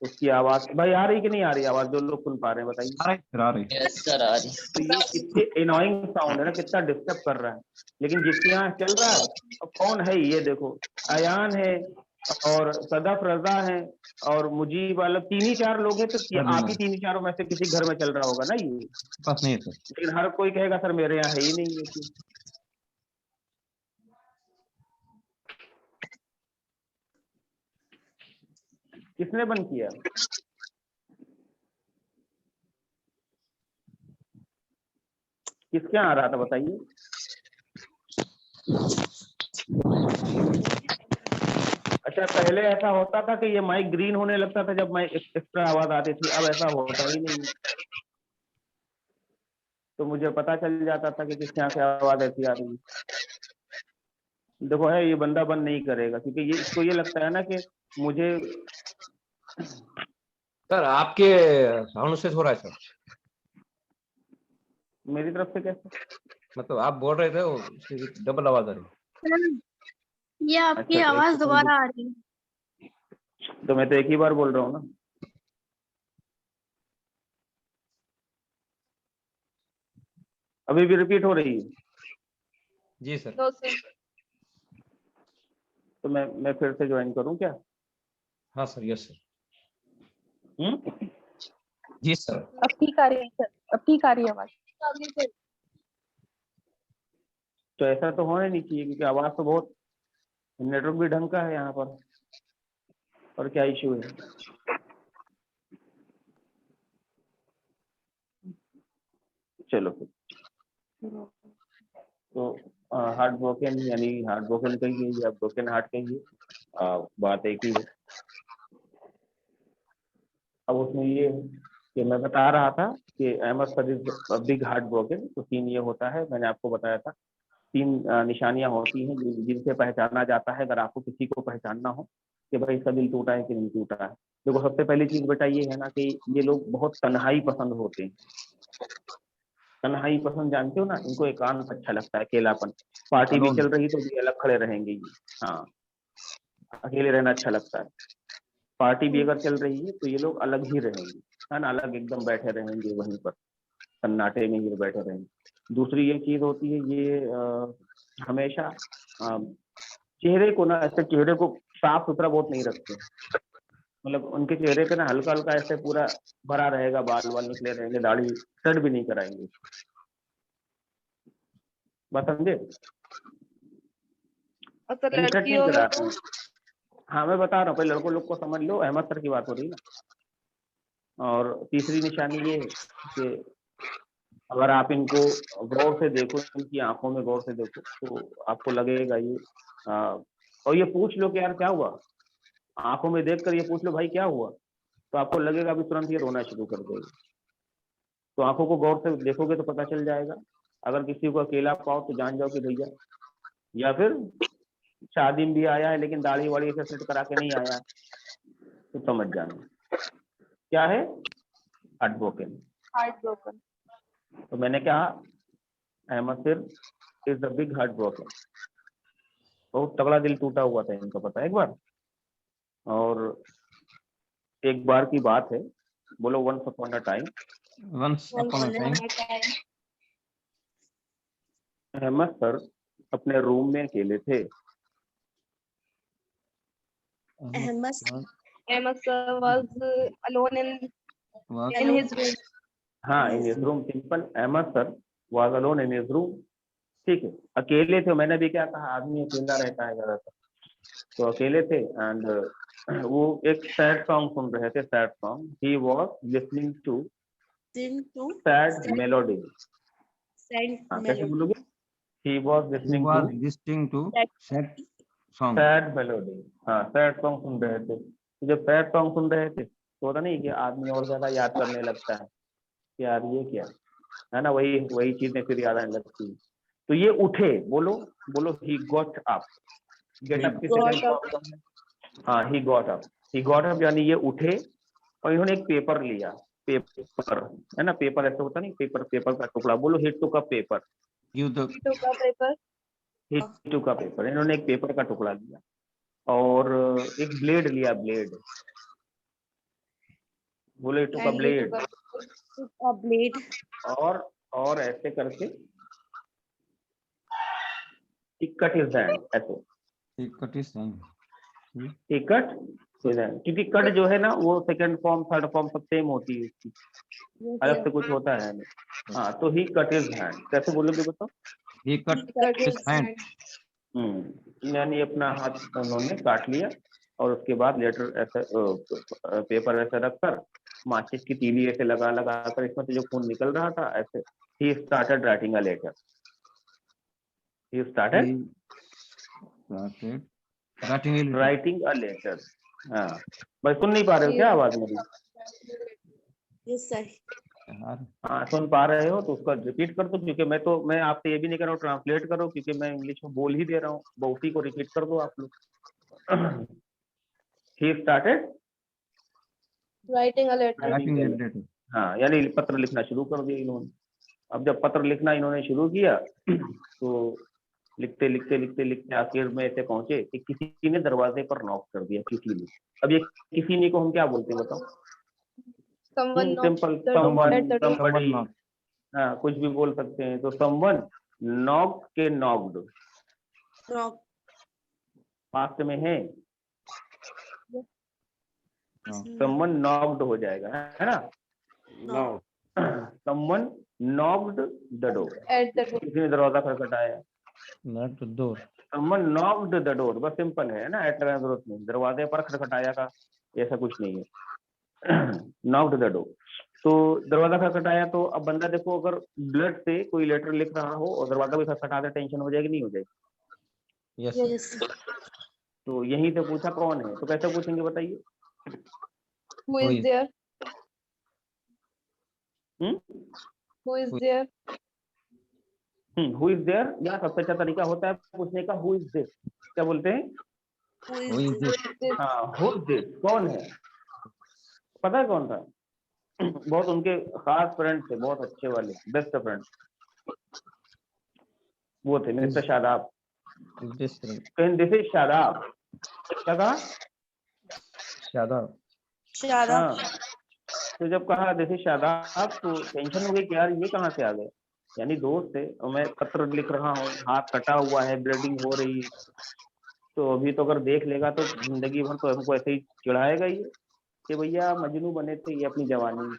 उसकी आवाज भाई आ रही कि नहीं आ रही आवाज, जो लोग सुन पा रहे हैं बताइए। आ रही Yes, sir. आ रही। तो ये कितने एनोइंग साउंड है ना, कितना डिस्टर्ब कर रहा है। लेकिन जिसके यहाँ चल रहा है, अब कौन है ये देखो, अयान है और सदफ रजा है और मुजीब वाला, 3 ही 4 लोग हैं, तो आप ही 3 ही 4 में से किसी घर में चल रहा होगा ना ये। पास नहीं है सर। लेकिन हर कोई कहेगा सर मेरे यहाँ है ही नहीं ये चीज। किसने बंद किया? किसके यहाँ आ रहा था बताइए। अच्छा पहले ऐसा होता था कि ये माइक ग्रीन होने लगता था जब माइक एक्स्ट्रा आवाज आती थी, अब ऐसा होता ही नहीं है। तो मुझे पता चल जाता था कि किस यहाँ से आवाज ऐसी आ रही है। देखो है ये बंदा बंद नहीं करेगा, क्योंकि ये इसको ये लगता है ना कि मुझे सर आपके साउंड से हो रहा है सर, मेरी तरफ से कैसे? मतलब आप बोल रहे थे वो डबल आवाज आ रही। ये आपकी अच्छा, आवाज दोबारा आ रही है। तो मैं तो एक ही बार बोल रहा हूँ ना। अभी भी रिपीट हो रही है? जी सर। No sir. तो मैं फिर से ज्वाइन करूँ क्या? हाँ सर, यस सर। हम्म, जी सर। अब ठीक आ रही है सर, अब ठीक आ रही है आवाज। तो ऐसा तो होना नहीं चाहिए, क्योंकि आवाज तो बहुत, नेटवर्क भी ढंग का है यहाँ पर, और क्या इश्यू है? चलो फिर तो हार्ट ब्रोकन यानी हार्ट ब्रोकन कहिए या ब्रोकन हार्ट कहिए, बात एक ही है। अब उसमें ये है कि मैं बता रहा था कि Ahmad sir big heart broken, तो सीन ये होता है, मैंने आपको बताया था 3 निशानियां होती हैं जिनसे पहचाना जाता है अगर आपको किसी को पहचानना हो कि भाई इसका दिल टूटा है कि नहीं टूटा है। देखो सबसे पहली चीज बेटा ये है ना कि ये लोग बहुत तन्हाई पसंद होते हैं। तन्हाई पसंद जानते हो ना, इनको एकांत अच्छा लगता है, अकेलापन। पार्टी भी चल रही तो भी अलग खड़े रहेंगे ये, हाँ अकेले रहना अच्छा लगता है। पार्टी भी अगर चल रही है तो ये लोग अलग ही रहेंगे, है ना, अलग एकदम बैठे रहेंगे वहीं पर, सन्नाटे में ये बैठे रहेंगे। दूसरी ये चीज होती है, ये हमेशा चेहरे को ना, ऐसे चेहरे को साफ सुथरा बहुत नहीं रखते, मतलब उनके चेहरे पे ना हल्का हल्का ऐसे पूरा भरा रहेगा, बाल वाल निकले रहेंगे, दाढ़ी कट भी नहीं कराएंगे। बात समझे? और सर कट नहीं लड़कियों में कराते हैं। हाँ मैं बता रहा हूँ, पहले लड़कों लोग को समझ लो, अहमद सर की बात हो रही है ना। और तीसरी निशानी ये है कि अगर आप इनको गौर से देखो, इनकी आंखों में गौर से देखो, तो आपको लगेगा ये और ये पूछ लो कि यार क्या हुआ, आंखों में देखकर ये पूछ लो भाई क्या हुआ, तो आपको लगेगा अभी तुरंत ये रोना शुरू कर देगा। तो आंखों को गौर से देखोगे तो पता चल जाएगा। अगर किसी को अकेला पाओ तो जान जाओ कि भैया, या फिर शादी में भी आया है लेकिन दाढ़ी वाड़ी से सेट करा के नहीं आया, तो समझ जाना क्या है, हार्ट ब्रोकन। Heart broken. तो मैंने कहा Ahmad sir is the big heart broken, बहुत तगड़ा दिल टूटा हुआ था इनका, पता है एक बार। और एक बार की बात है, बोलो once upon a time. Once upon a time, Ahmad sir अपने रूम में अकेले थे। Ahmed sir was alone in was his room. हाँ, in his room. Simple, Ahmad sir was alone in his room. ठीक है, अकेले थे। मैंने भी क्या कहा, आदमी अकेला रहता है ज्यादातर, तो अकेले थे। एंड वो एक सैड सॉन्ग सुन रहे थे, sad song. He was listening to sad melody. हाँ, कैसे बोलोगे? He was he listening was to listening to sad song. Sad melody. हाँ, सैड सॉन्ग सुन रहे थे। तो जब सैड सॉन्ग सुन रहे थे तो होता नहीं कि आदमी और ज्यादा याद करने लगता है कि यार ये क्या है ना, वही वही चीजें फिर याद आने लगती है। तो ये उठे, बोलो बोलो, he got up. Get up की सेकंड फॉर्म है, हाँ, he got up. He got up यानी ये उठे और इन्होंने एक पेपर लिया। पेपर है ना, पेपर ऐसे होता नहीं, पेपर पेपर का टुकड़ा। बोलो he took a paper. Give the He took a paper. He took a paper, इन्होंने एक पेपर का टुकड़ा लिया और एक ब्लेड लिया, ब्लेड। बोलो he took a And he blade. took a blade. और ऐसे करके he cut his hand, ऐसे he cut his hand. he cut his hand। क्योंकि कट जो है ना वो सेकंड फॉर्म थर्ड फॉर्म सब सेम होती है उसकी, अलग से कुछ होता है नहीं। हाँ, तो ही कट हिज हैंड। कैसे बोलोगे बताओ? He cut Cut his his hand. hand. यानी अपना हाथ उन्होंने काट लिया और उसके बाद लेटर ऐसे पेपर ऐसे रखकर माचिस की तीली ऐसे लगा लगा कर इसमें से जो खून निकल रहा था ऐसे, he started writing a letter. He started He started writing a letter. हाँ, भाई सुन नहीं पा रहे हो क्या आवाज मेरी? हाँ, सुन पा रहे हो तो उसका रिपीट कर दो, क्योंकि मैं आपसे ये भी नहीं कर रहा हूँ ट्रांसलेट करो, क्योंकि मैं इंग्लिश में बोल ही दे रहा हूँ। बहुती को रिपीट कर दो आप लोग। He started Writing a letter. writing a letter. हाँ, यानी पत्र लिखना शुरू कर दिया इन्होंने। अब जब पत्र लिखना इन्होंने शुरू किया तो लिखते लिखते लिखते लिखते आखिर में ऐसे पहुंचे कि किसी ने दरवाजे पर नॉक कर दिया, किसी ने। अब ये किसी ने को हम क्या बोलते हैं बताओ? Someone knocked simple, the door someone, at the door. somebody, knocked. हाँ, कुछ भी बोल सकते हैं। तो समवन नॉक के नॉक्ड पास्ट में है, समवन नॉक्ड हो जाएगा, है ना? Someone knocked the door, At the door. किसी ने दरवाजा खटखटाया। Not the door. Someone knocked the door, बस सिंपल है ना, एट लगाने की जरूरत नहीं, दरवाजे पर खटखटाया का ऐसा कुछ नहीं है। नॉक्ड द डोर, तो दरवाजा खटखटाया। तो अब बंदा देखो, अगर ब्लड से कोई लेटर लिख रहा हो और दरवाजा भी खटखटा दे, टेंशन हो जाएगी नहीं हो जाएगी? Yes. तो यहीं से पूछा कौन है, तो कैसे पूछेंगे बताइए? Who Who is is- there? Who is Who- there? Who is there, या सबसे अच्छा तरीका होता है पूछने का, हु इज दिस। क्या बोलते हैं? Who is this? हाँ, हु इज दिस, कौन है? पता है कौन था? बहुत उनके खास फ्रेंड थे, बहुत अच्छे वाले, बेस्ट फ्रेंड। वो थे mister Shadab. Is this friend? This is Shadab. क्या कहा? Shada. हाँ, तो जब कहा दिस इज शादाब तो टेंशन हो गई कि यार ये कहाँ से आ गए। यानी दोस्त थे और मैं पत्र लिख रहा हूँ, हाथ कटा हुआ है, ब्लीडिंग हो रही, तो अभी तो अगर देख लेगा तो जिंदगी भर तो हमको ऐसे ही चिढ़ाएगा ही कि भैया मजनू बने थे ये अपनी जवानी में,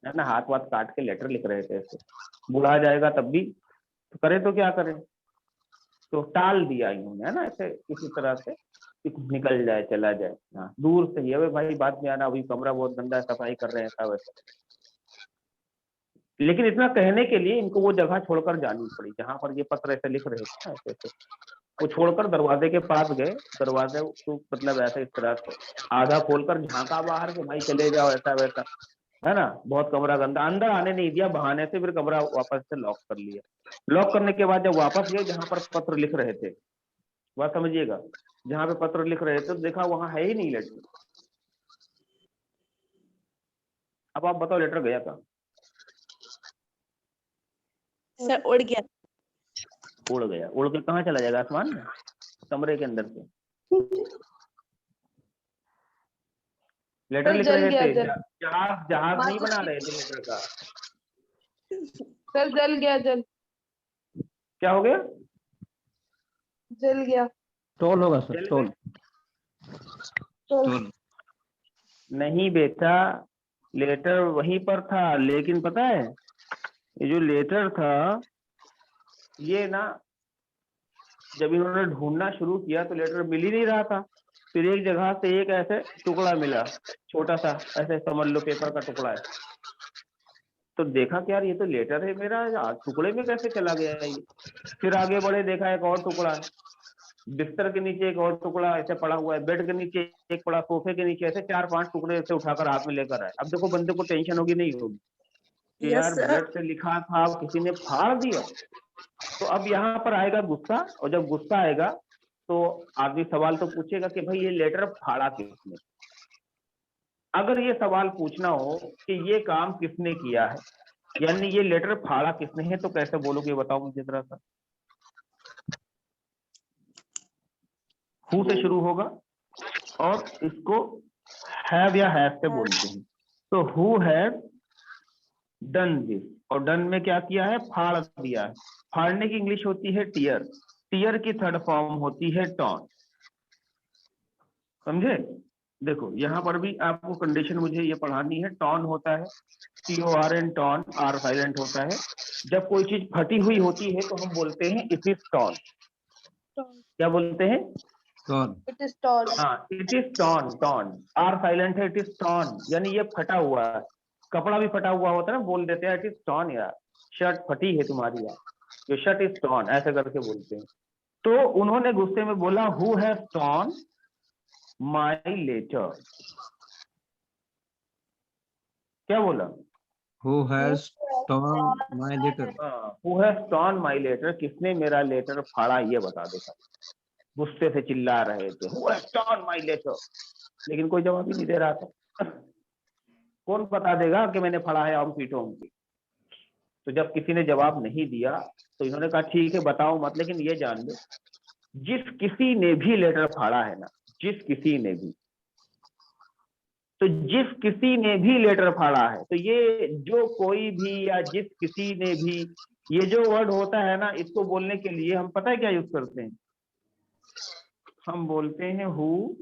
है ना, हाथ वाथ काट के लेटर लिख रहे थे ऐसे। बुढ़ा जाएगा तब भी तो करे तो क्या करे, तो टाल दिया इन्होंने, है ना, ऐसे किसी तरह से कि निकल जाए, चला जाए। हाँ, दूर से ही, अबे भाई बाद में आना, अभी कमरा बहुत गंदा है, सफाई कर रहे हैं, ऐसा वैसा। लेकिन इतना कहने के लिए इनको वो जगह छोड़कर जानी पड़ी जहां पर ये पत्र ऐसे लिख रहे थे, ऐसे ऐसे। वो छोड़कर दरवाजे के पास गए, दरवाजे को मतलब ऐसे इस तरह से आधा खोलकर झांका बाहर के, भाई चले जाओ, ऐसा वैसा, है ना, बहुत कमरा गंदा। अंदर आने नहीं दिया, बहाने से फिर कमरा वापस से लॉक कर लिया। लॉक करने के बाद जब वापस गए जहां पर पत्र लिख रहे थे, बात समझिएगा, जहां पे पत्र लिख रहे थे तो देखा वहां है ही नहीं लेटर। अब आप बताओ लेटर गया कहाँ? सर उड़ गया। उड़ गया। उड़ के कहाँ चला जाएगा? आसमान में, कमरे के अंदर से। लेटर सर लिख जल रहे गया थे, जल जहाज जहाज नहीं बना रहे थे लेटर का। सर जल गया जल क्या हो गया? जल गया स्टॉल होगा सर, जल स्टॉल। स्टॉल। नहीं बेटा, लेटर वहीं पर था, लेकिन पता है ये जो लेटर था ये ना, जब इन्होंने ढूंढना शुरू किया तो लेटर मिल ही नहीं रहा था। फिर एक जगह से एक ऐसे टुकड़ा मिला, छोटा सा, ऐसे समझ लो पेपर का टुकड़ा है। तो देखा कि यार ये तो लेटर है मेरा, टुकड़े में कैसे चला गया है ये। फिर आगे बढ़े, देखा एक और टुकड़ा है, बिस्तर के नीचे एक और टुकड़ा ऐसे पड़ा हुआ है, बेड के नीचे एक पड़ा, सोफे के नीचे, ऐसे 4-5 टुकड़े ऐसे उठाकर हाथ में लेकर आए। अब देखो बंदे को टेंशन होगी नहीं होगी कि यस यार सर। ब्लड से लिखा था, किसी ने फाड़ दिया। तो अब यहाँ पर आएगा गुस्सा, और जब गुस्सा आएगा तो आदमी सवाल तो पूछेगा कि भाई ये लेटर फाड़ा किसने। अगर ये सवाल पूछना हो कि ये काम किसने किया है, यानी ये लेटर फाड़ा किसने है, तो कैसे बोलोगे बताओ मुझे जरा सा। हु से शुरू होगा और इसको हैव या हैव से बोलते हैं। तो हु हैव डन दिस, और डन में क्या किया है, फाड़ दिया है। फाड़ने की इंग्लिश होती है टीयर, टीयर की थर्ड फॉर्म होती है टॉन। समझे? देखो यहाँ पर भी आपको कंडीशन मुझे ये पढ़ानी है। टॉन होता है TORN, टॉन, आर साइलेंट होता है। जब कोई चीज फटी हुई होती है तो हम बोलते हैं इट इज टॉन। क्या बोलते हैं? टॉन। इट इज टॉल हाँ, it is torn, torn, R silent है, इट इज टॉन, यानी ये फटा हुआ है। कपड़ा भी फटा हुआ होता है ना, बोल देते हैं इट इज टॉन, यार शर्ट फटी है तुम्हारी, यार ये शर्ट इज टॉन, ऐसे करके बोलते हैं। तो उन्होंने गुस्से में बोला who has torn my letter. क्या बोला? Who has torn my letter. Who has torn my letter, किसने मेरा लेटर फाड़ा, ये बता दो। गुस्से से चिल्ला रहे थे who has torn my letter, लेकिन कोई जवाब ही नहीं दे रहा था। कौन बता देगा कि मैंने फाड़ा है, हम पीटो उनकी। तो जब किसी ने जवाब नहीं दिया तो इन्होंने कहा ठीक है बताओ मत, लेकिन ये जान लो जिस किसी ने भी लेटर फाड़ा है ना, जिस किसी ने भी, तो जिस किसी ने भी लेटर फाड़ा है, तो ये जो कोई भी या जिस किसी ने भी, ये जो वर्ड होता है ना, इसको बोलने के लिए हम पता है क्या यूज करते हैं? हम बोलते हैं हु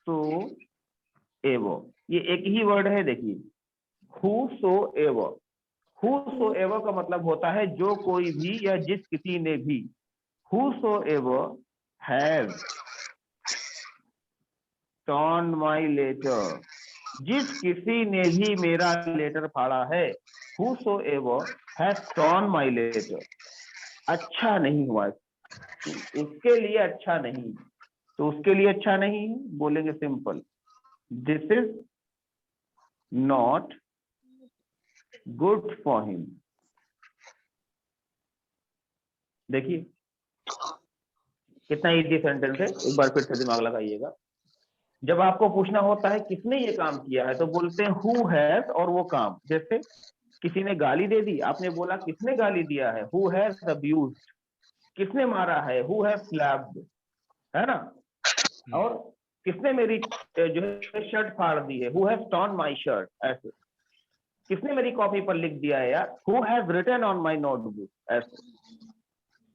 सो एवर। ये एक ही वर्ड है, देखिए who so ever. Who so ever का मतलब होता है जो कोई भी या जिस किसी ने भी। Whosoever have torn my letter, जिस किसी ने भी मेरा लेटर फाड़ा है, whosoever has torn my letter। अच्छा नहीं हुआ, उसके लिए अच्छा नहीं, तो उसके लिए अच्छा नहीं बोलेंगे simple, this is not good for him. देखिए कितना इजी सेंटेंस है, एक बार फिर से दिमाग लगाइएगा। जब आपको पूछना होता है किसने ये काम किया है, तो बोलते हैं हु हैज और वो काम। जैसे किसी ने गाली दे दी, आपने बोला किसने गाली दिया है, हु हैज अब्यूज्ड। किसने मारा है, हु हैज स्लैप्ड, है ना। और किसने मेरी जो है शर्ट फाड़ दी है, who has torn my shirt. ऐसे किसने मेरी कॉपी पर लिख दिया है यार, who has written on my notebook. ऐसे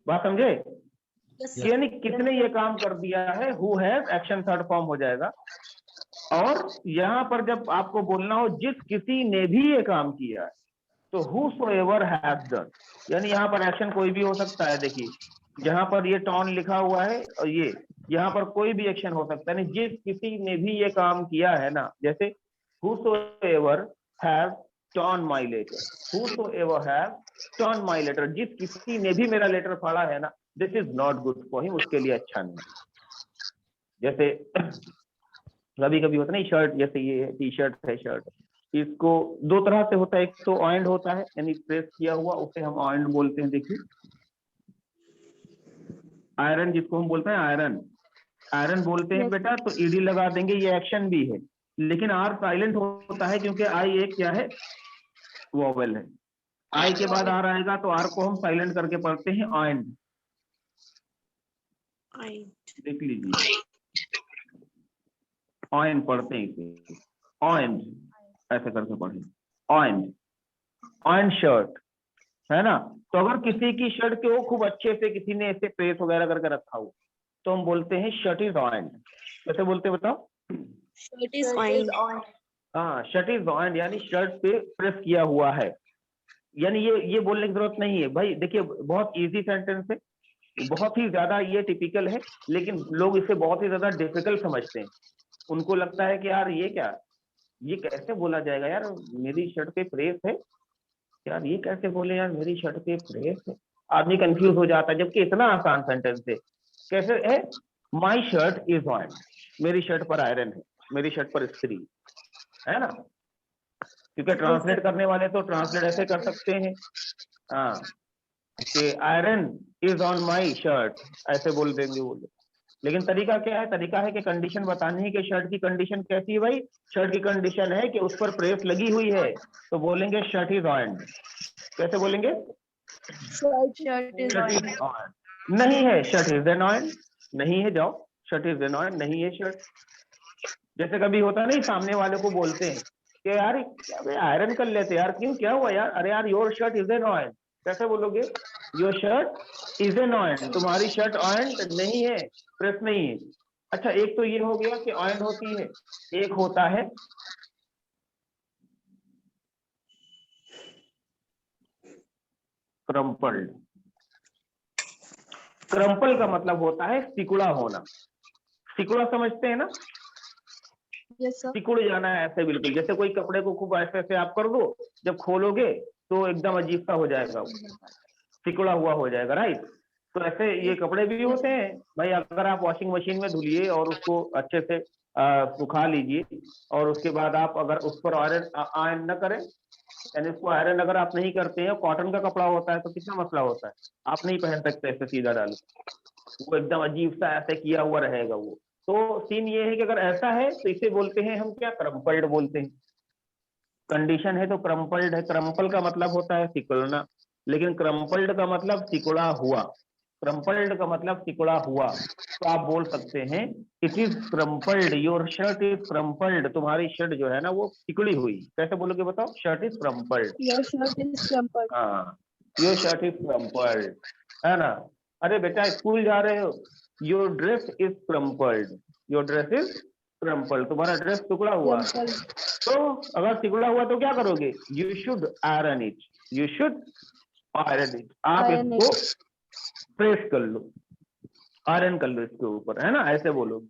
बात समझे? यानी किसने ये काम कर दिया है, who has action third form हो जाएगा। और यहाँ पर जब आपको बोलना हो जिस किसी ने भी ये काम किया है, तो whosoever has done, यानी यहाँ पर एक्शन कोई भी हो सकता है। देखिए जहां पर ये टॉन लिखा हुआ है और ये यहाँ पर कोई भी एक्शन हो सकता है, यानी जिस किसी ने भी ये काम किया है ना, जैसे whosoever has torn my letter, whosoever has torn my letter, जिस किसी ने भी मेरा लेटर फाड़ा है ना, this is not good for him, उसके लिए अच्छा नहीं। जैसे कभी कभी होता है ना, शर्ट, जैसे ये टी शर्ट है, शर्ट, इसको दो तरह से होता है। एक तो ऑइंड होता है, यानी प्रेस किया हुआ, उसे हम ऑइंड बोलते हैं। देखिए आयरन, जिसको हम बोलते हैं आयरन, आयरन बोलते हैं बेटा, तो ईडी लगा देंगे, ये एक्शन भी है। लेकिन आर साइलेंट होता है क्योंकि आई एक क्या है, वोवेल है। आई के बाद आर आएगा तो आर को हम साइलेंट करके पढ़ते हैं ऑइंड। देख लीजिए ऑइंड पढ़ते हैं इसे, ऑइंड, ऐसे करके पढ़े, ऑइंड, ऑइंड शर्ट, है ना। तो अगर किसी की शर्ट के वो खूब अच्छे से किसी ने ऐसे प्रेस वगैरह करके रखा हो तो हम बोलते हैं शर्ट इज ऑइंड। कैसे बोलते हैं बताओ? Shirt is ironed. हाँ, शर्ट इज ऑइंड यानी शर्ट पे प्रेस किया हुआ है। यानी ये बोलने की जरूरत नहीं है भाई। देखिए बहुत इजी सेंटेंस है, बहुत ही ज्यादा ये टिपिकल है, लेकिन लोग इसे बहुत ही ज्यादा डिफिकल्ट समझते हैं। उनको लगता है कि यार ये क्या, ये कैसे बोला जाएगा यार, मेरी शर्ट पे प्रेस है यार, ये कैसे बोले यार मेरी शर्ट पे प्रेस है। आदमी कंफ्यूज हो जाता है, जबकि इतना आसान सेंटेंस है। कैसे है? माई शर्ट इज ऑन, मेरी शर्ट पर आयरन है, मेरी शर्ट पर इस्त्री है ना। क्योंकि ट्रांसलेट करने वाले तो ट्रांसलेट ऐसे कर सकते हैं, हाँ, कि iron is on my shirt, ऐसे बोल देंगे वो लोग। लेकिन तरीका क्या है? तरीका है कि कंडीशन बतानी है कि शर्ट की कंडीशन कैसी है भाई। शर्ट की कंडीशन है कि उस पर प्रेस लगी हुई है, तो बोलेंगे शर्ट इज ऑन। कैसे बोलेंगे? Shirt is shirt is on. नहीं है शर्ट इज एन ऑन, नहीं है, जाओ, शर्ट इज एन ऑन, नहीं है शर्ट। जैसे कभी होता नहीं, सामने वाले को बोलते हैं कि यार आयरन कर लेते यार, क्यों, क्या हुआ यार? अरे यार your shirt is an on. कैसे बोलोगे? Your shirt is an on, तुम्हारी शर्ट ऑन नहीं है, प्रेस नहीं है। अच्छा, एक तो ये हो गया कि ऑन होती है, एक होता है क्रम्पल्ड। क्रम्पल का मतलब होता है सिकुड़ा होना। सिकुड़ा समझते हैं ना? Yes sir. सिकुड़ जाना है ऐसे, बिल्कुल जैसे कोई कपड़े को खूब ऐसे ऐसे आप कर दो, जब खोलोगे तो एकदम अजीब सा हो जाएगा, वो सिकुड़ा हुआ हो जाएगा, राइट। तो ऐसे ये कपड़े भी होते हैं भाई। अगर आप वॉशिंग मशीन में धुलिए और उसको अच्छे से सुखा लीजिए, और उसके बाद आप अगर उस पर आयरन न करें, यानी उसको आयरन अगर आप नहीं करते हैं, कॉटन का कपड़ा होता है तो कितना मसला होता है, आप नहीं पहन सकते ऐसे सीधा डाल, वो एकदम अजीब सा ऐसे किया हुआ रहेगा वो। तो सीन ये है कि अगर ऐसा है तो इसे बोलते हैं हम क्या, क्रम्पल्ड बोलते हैं। कंडीशन है तो क्रम्पल्ड है। क्रम्पल का मतलब होता है सिकुड़ना, लेकिन क्रम्पल्ड का मतलब सिकुड़ा हुआ। क्रम्पल्ड का मतलब सिकुड़ा हुआ, तो आप बोल सकते हैं it is crumpled, your shirt is crumpled, तुम्हारी शर्ट जो है ना वो सिकुड़ी हुई। कैसे बोलोगे बताओ? Shirt is crumpled. Your shirt is crumpled. हाँ, योर शर्ट इज क्रम्पल्ड, है ना। अरे बेटा स्कूल जा रहे हो, your dress is crumpled, your dress is crumpled, तुम्हारा ड्रेस टुकड़ा हुआ है। तो अगर सिकुड़ा हुआ तो क्या करोगे? You should iron it, you should iron it. आप Iron इसको प्रेस कर लो, आयरन कर लो इसके ऊपर, है ना, ऐसे बोलो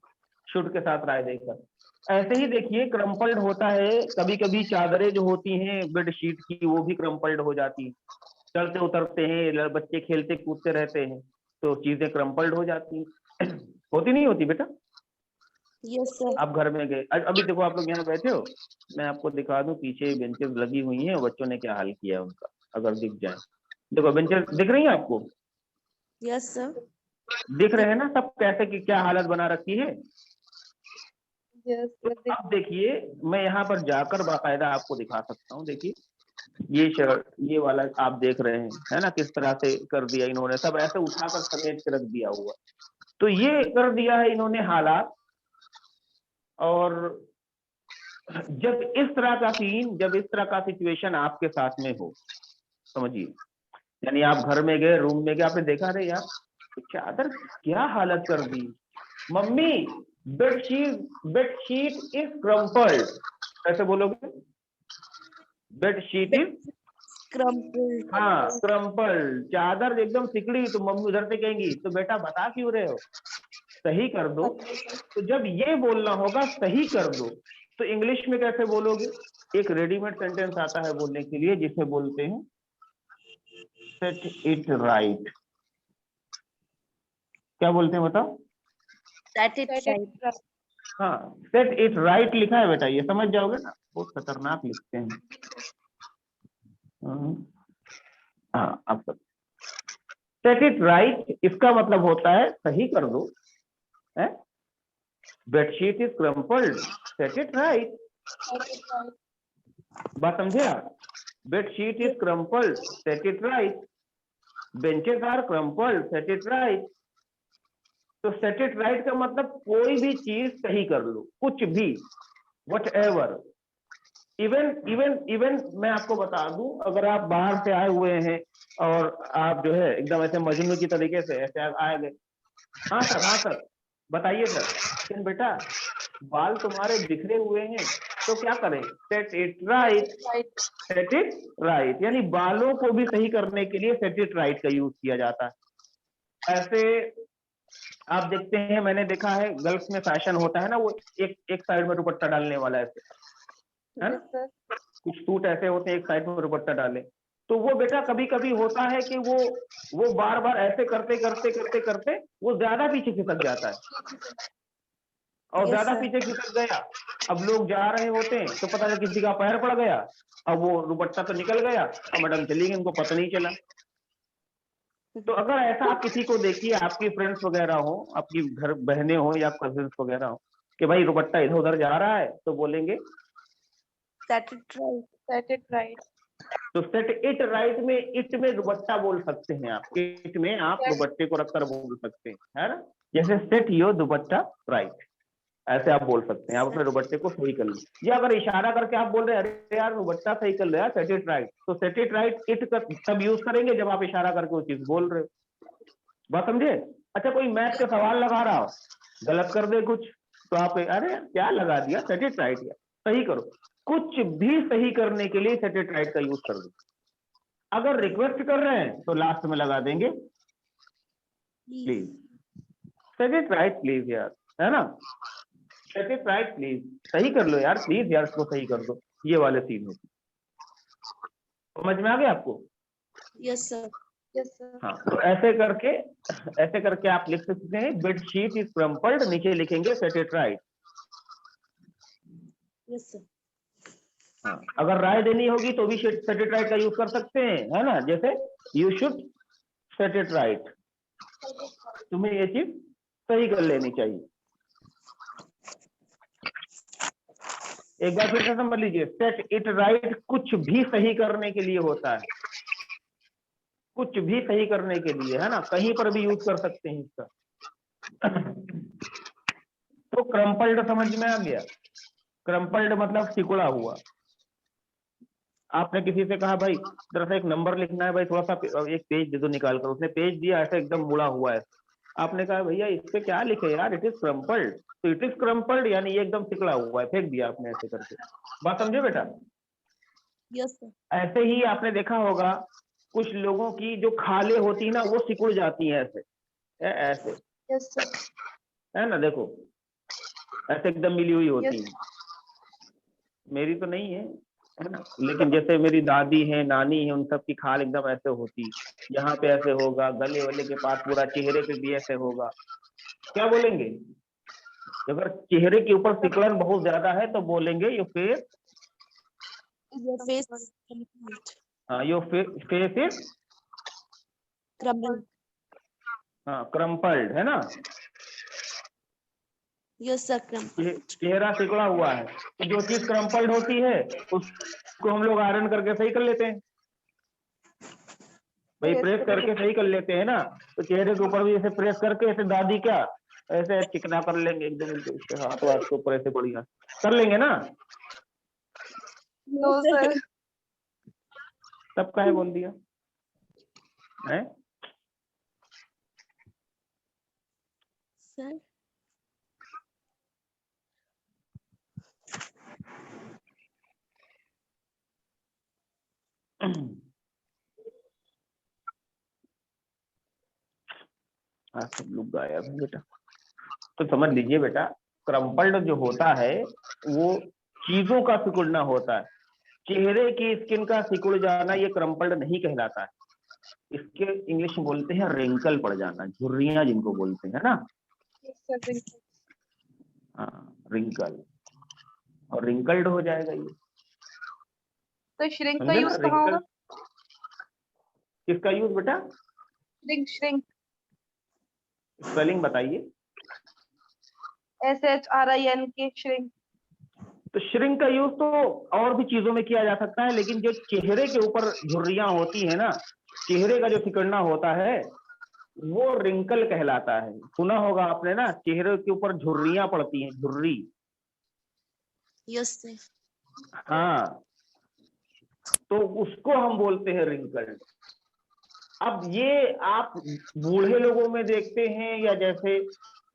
शुड के साथ राय देकर। ऐसे ही देखिए क्रम्पल्ड होता है, कभी कभी चादरें जो होती हैं बेडशीट की वो भी क्रम्पल्ड हो जाती हैं। चलते उतरते हैं, बच्चे खेलते कूदते रहते हैं तो चीजें क्रम्पल्ड हो जाती हैं। होती नहीं होती बेटा? Yes sir. आप घर में गए, अभी देखो आप लोग यहाँ बैठे हो, मैं आपको दिखा दूं पीछे बेंचेस लगी हुई हैं, बच्चों ने क्या हाल किया है उनका, अगर दिख जाए। देखो बेंचेस दिख रही हैं आपको? Yes sir. दिख रहे हैं ना सब, कैसे की क्या हालत बना रखी है। यस तो अब देखिए मैं यहाँ पर जाकर बाकायदा आपको दिखा सकता हूँ। देखिए ये शर्ट, ये वाला आप देख रहे हैं, है ना, किस तरह से कर दिया इन्होंने, सब ऐसे उठाकर समेट के रख दिया हुआ। तो ये कर दिया है इन्होंने हालात। और जब इस तरह का सीन, जब इस तरह का सिचुएशन आपके साथ में हो, समझिए, यानी आप घर में गए, रूम में गए, आपने देखा रहे यार चादर क्या हालत कर दी, मम्मी बेडशीट इज क्रम्पल्ड। कैसे बोलोगे? Bedsheet is, crumpled. हाँ क्रम्पल्ड, चादर एकदम सिकड़ी। तो मम्मी उधर से कहेंगी तो बेटा बता क्यों रहे हो, सही कर दो। तो जब ये बोलना होगा सही कर दो, तो इंग्लिश में कैसे बोलोगे? एक रेडीमेड सेंटेंस आता है बोलने के लिए जिसे बोलते हैं सेट इट राइट। क्या बोलते हैं बताओ? Set it right. हाँ, सेट इट राइट लिखा है बेटा, ये समझ जाओगे ना, बहुत खतरनाक लिखते हैं। हाँ, आप सब सेट इट राइट, इसका मतलब होता है सही कर दो, है। Bedsheet is crumpled, set it right. बात समझे आप? Bedsheet is crumpled, set it right. Benches are crumpled, set it right. तो सेट इट राइट का मतलब कोई भी चीज सही कर लो, कुछ भी, what ever, even even even मैं आपको बता दूं, अगर आप बाहर से आए हुए हैं और आप जो है एकदम ऐसे मजनू की तरीके से ऐसे आए गए, हाँ सर बताइए सर, लेकिन बेटा बाल तुम्हारे बिखरे हुए हैं तो क्या करें, set it right, set it right, यानी बालों को भी सही करने के लिए सेट इट राइट का यूज किया जाता है। ऐसे आप देखते हैं, मैंने देखा है गर्ल्स में फैशन होता है ना, वो एक साइड में दुपट्टा डालने वाला ऐसे, है ना, Yes, sir. कुछ सूट ऐसे होते हैं एक साइड में दुपट्टा डाले, तो वो बेटा कभी कभी होता है कि वो बार बार ऐसे करते करते करते करते वो ज्यादा पीछे खिसक जाता है, और Yes, ज्यादा sir. पीछे खिसक गया, अब लोग जा रहे होते हैं तो पता नहीं किसी का पैर पड़ गया, अब वो दुपट्टा तो निकल गया, अब मैडम चली गई, उनको पता नहीं चला। तो अगर ऐसा आप किसी को देखिए, आपकी फ्रेंड्स वगैरह हो, आपकी घर बहनें हो या कजिन्स वगैरह हो कि भाई दुपट्टा इधर उधर जा रहा है, तो बोलेंगे Set it right. Set it right. तो सेट इट राइट में इट में दुपट्टा बोल सकते हैं आप, इट में आप दुपट्टे को रखकर बोल सकते हैं, है ना, जैसे सेट योर दुपट्टा राइट, ऐसे आप बोल सकते हैं, आप अपने दुपट्टे को सही कर लो। या अगर इशारा करके आप बोल रहे हैं अरे यार दुपट्टा सही कर लो यार, सेट इट राइट, तो सेट इट राइट इट तब यूज करेंगे जब आप इशारा करके वो चीज बोल रहे हो, बात समझे। अच्छा कोई मैथ का सवाल लगा रहा हो, गलत कर दे कुछ, तो आप अरे क्या लगा दिया, सेट इट राइट, सही करो, कुछ भी सही करने के लिए सेट इट राइट का यूज कर दो। अगर रिक्वेस्ट कर रहे हैं तो लास्ट में लगा देंगे please, set it right please यार, है ना, सेट इट राइट प्लीज, सही कर लो यार प्लीज यार, इसको सही कर दो, ये वाले सीन होते, समझ में आ गया आपको। Yes, sir. Yes, sir. हाँ तो ऐसे करके आप लिख सकते हैं बेडशीट इज क्रम्पल्ड, नीचे लिखेंगे set it right. Yes, sir. हाँ, अगर राय देनी होगी तो भी सेट इट राइट का यूज कर सकते हैं, है ना, जैसे you should set it right, तुम्हें ये चीज सही कर लेनी चाहिए। एक बार फिर से समझ लीजिए, सेट इट राइट कुछ भी सही करने के लिए होता है, कुछ भी सही करने के लिए, है ना, कहीं पर भी यूज कर सकते हैं इसका। तो क्रम्पल्ड समझ में आ गया, क्रम्पल्ड मतलब सिकुड़ा हुआ। आपने किसी से कहा भाई जरा सा एक नंबर लिखना है भाई, थोड़ा सा एक पेज दे दो निकाल कर, उसने पेज दिया ऐसे एकदम मुड़ा हुआ है, आपने कहा भैया इस पे क्या लिखे यार, इट इज क्रम्पल्ड, तो इट इज क्रम्पल्ड यानी ये एकदम सिकुड़ा हुआ है, फेंक दिया आपने ऐसे करके, बात समझे बेटा। Yes, sir. ऐसे ही आपने देखा होगा कुछ लोगों की जो खालें होती है ना वो सिकुड़ जाती हैं ऐसे, ऐसे, Yes, sir. है ना, देखो ऐसे एकदम मिली हुई होती है, मेरी तो नहीं है ना, लेकिन जैसे मेरी दादी है, नानी है, उन सब की खाल एकदम ऐसे होती, यहाँ पे ऐसे होगा, गले वाले के पास पूरा, चेहरे पे भी ऐसे होगा, क्या बोलेंगे, अगर चेहरे के ऊपर सिकुड़न बहुत ज्यादा है तो बोलेंगे your face, Your face is crumpled. हाँ योर फेस इज Crumpled. हाँ क्रम्पल्ड, है ना, Yes, sir. Crumpled. चेहरा सिकुड़ा हुआ है, तो जो चीज क्रम्पल्ड होती है उसको हम लोग आयरन करके सही कर लेते हैं भाई, प्रेस करके सही कर लेते हैं ना, तो चेहरे के ऊपर भी ऐसे प्रेस करके ऐसे दादी क्या ऐसे चिकना कर लेंगे एकदम, उसके हाथ वाथ के ऊपर ऐसे बढ़िया कर लेंगे ना, No, sir. तब काहे बोल दिया है। Sir. हाँ सब लोग गायब है बेटा, तो समझ लीजिए बेटा, क्रम्पल्ड जो होता है वो चीजों का सिकुड़ना होता है, चेहरे की स्किन का सिकुड़ जाना ये क्रम्पल्ड नहीं कहलाता है, इसके इंग्लिश में बोलते हैं रिंकल पड़ जाना, झुर्रियां जिनको बोलते हैं ना, Yes, sir. Thank you. हाँ रिंकल, और रिंकल्ड हो जाएगा ये, तो shrink का समझे ना, use कहाँ होगा? किसका यूज बेटा, Shrink. स्पेलिंग बताइए। SHRINK shrink. तो श्रिंक का यूज तो और भी चीजों में किया जा सकता है, लेकिन जो चेहरे के ऊपर झुर्रियां होती है ना, चेहरे का जो सिकुड़ना होता है वो रिंकल कहलाता है, सुना होगा आपने ना, चेहरे के ऊपर झुर्रियां पड़ती हैं, झुर्री, Yes, sir. हाँ, तो उसको हम बोलते हैं रिंकल्ड। अब ये आप बूढ़े लोगों में देखते हैं, या जैसे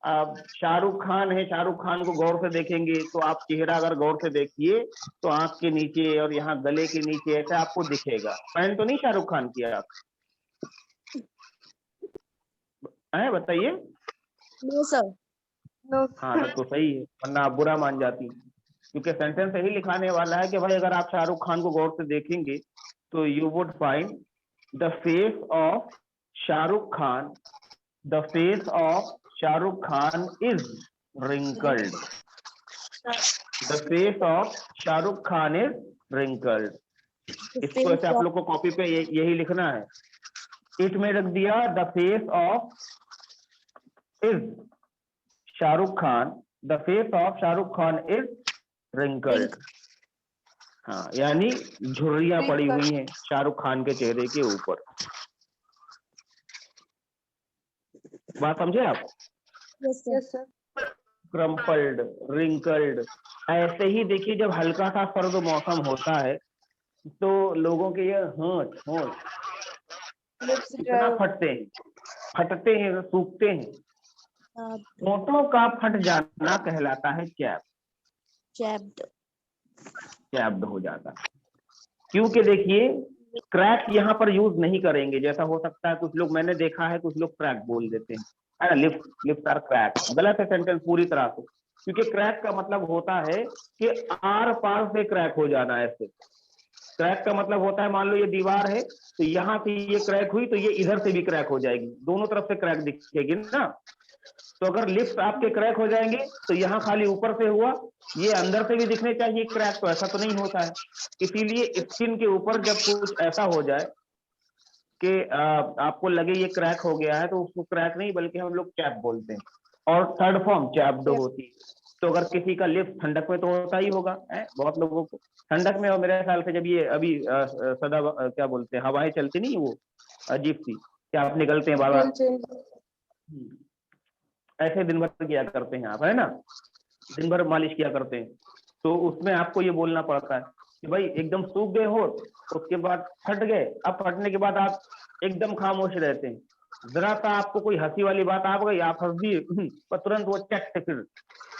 शाहरुख खान है, शाहरुख खान को गौर से देखेंगे तो आप चेहरा अगर गौर से देखिए तो आंख के नीचे और यहाँ गले के नीचे ऐसा आपको दिखेगा। पहन तो नहीं शाहरुख खान की आप है, बताइए। No sir. नो हाँ, तब तो सही है, वरना आप बुरा मान जाती, क्योंकि सेंटेंस यही लिखाने वाला है कि भाई अगर आप शाहरुख खान को गौर से देखेंगे तो you would find the face of Shahrukh Khan, the face of Shahrukh Khan is wrinkled, the face of Shahrukh Khan is wrinkled। इसको ऐसे आप लोग को कॉपी पे यही लिखना है। इट में रख दिया the face of is Shahrukh Khan, the face of Shahrukh Khan is wrinkled। हाँ, यानी झुर्रियां पड़ी हुई हैं शाहरुख खान के चेहरे के ऊपर। बात समझे आप? Yes sir. Yes sir. Crumpled, wrinkled. ऐसे ही देखिए, जब हल्का सा सर्द मौसम होता है तो लोगों के ये होंठ होंठ लिप्स इतना फटते हैं, सूखते हैं। होठों का फट जाना कहलाता है चैप, चैप्ड हो जाता है। क्योंकि देखिए, क्रैक यहाँ पर यूज नहीं करेंगे। जैसा हो सकता है कुछ लोग, मैंने देखा है कुछ लोग क्रैक बोल देते हैं, है ना, लिप्स आर क्रैक। गलत है सेंटेंस पूरी तरह से, क्योंकि क्रैक का मतलब होता है कि आर पार से क्रैक हो जाना। ऐसे क्रैक का मतलब होता है, मान लो ये दीवार है तो यहाँ से ये क्रैक हुई तो ये इधर से भी क्रैक हो जाएगी, दोनों तरफ से क्रैक दिखेगी ना। तो अगर लिप्स आपके क्रैक हो जाएंगे तो यहाँ खाली ऊपर से हुआ, ये अंदर से भी दिखने चाहिए क्रैक, तो ऐसा तो नहीं होता है। इसीलिए स्किन के ऊपर जब कुछ ऐसा हो जाए कि आपको लगे ये क्रैक हो गया है, तो उसको क्रैक नहीं बल्कि हम लोग चैप बोलते हैं। और थर्ड फॉर्म चैप्ड होती है। तो अगर किसी का लिप्स ठंडक में तो होता ही होगा, बहुत लोगों को ठंडक में, और मेरे ख्याल से जब ये अभी सदा क्या बोलते हैं, हवाएं चलती नहीं, वो अजीब सी क्या आप निकलते हैं बाबा, ऐसे दिन भर किया करते हैं आप, है ना, दिन भर मालिश किया करते हैं। तो उसमें आपको ये बोलना पड़ता है कि भाई एकदम सूख गए हो, उसके बाद फट गए। अब फटने के बाद आप एकदम खामोश रहते हैं, जरा सा आपको कोई हंसी वाली बात आ गई, आप हंस दिए, पर तुरंत वो चट से फिर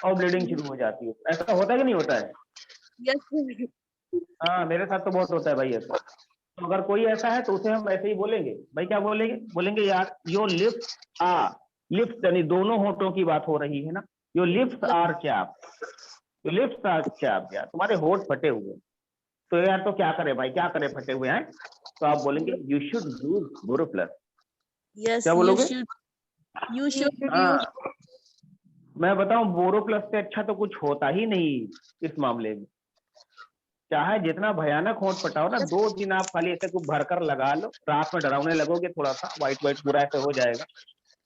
और ब्लीडिंग शुरू हो जाती है। ऐसा होता है कि नहीं होता है? हाँ, मेरे साथ तो बहुत होता है भाई ऐसा। तो अगर कोई ऐसा है तो उसे हम ऐसे ही बोलेंगे, भाई क्या बोलेंगे, बोलेंगे यार योर लिप्स आर, लिप्स यानी दोनों होठों की बात हो रही है ना, your lips are chap, your lips are chap, यार तुम्हारे होठ फटे हुए। तो यार तो क्या करे भाई, क्या करे, फटे हुए हैं, तो आप बोलेंगे यू शुड यूज बोरोप्लस। क्या बोलोगे? यू शुड हाँ, मैं बताऊं, बोरोप्लस से अच्छा तो कुछ होता ही नहीं इस मामले में। चाहे जितना भयानक होंठ फटाओ ना, 2 दिन आप खाली ऐसे को भरकर लगा लो, रात में डरावने लगोगे, थोड़ा सा व्हाइट व्हाइट पूरा ऐसे हो जाएगा,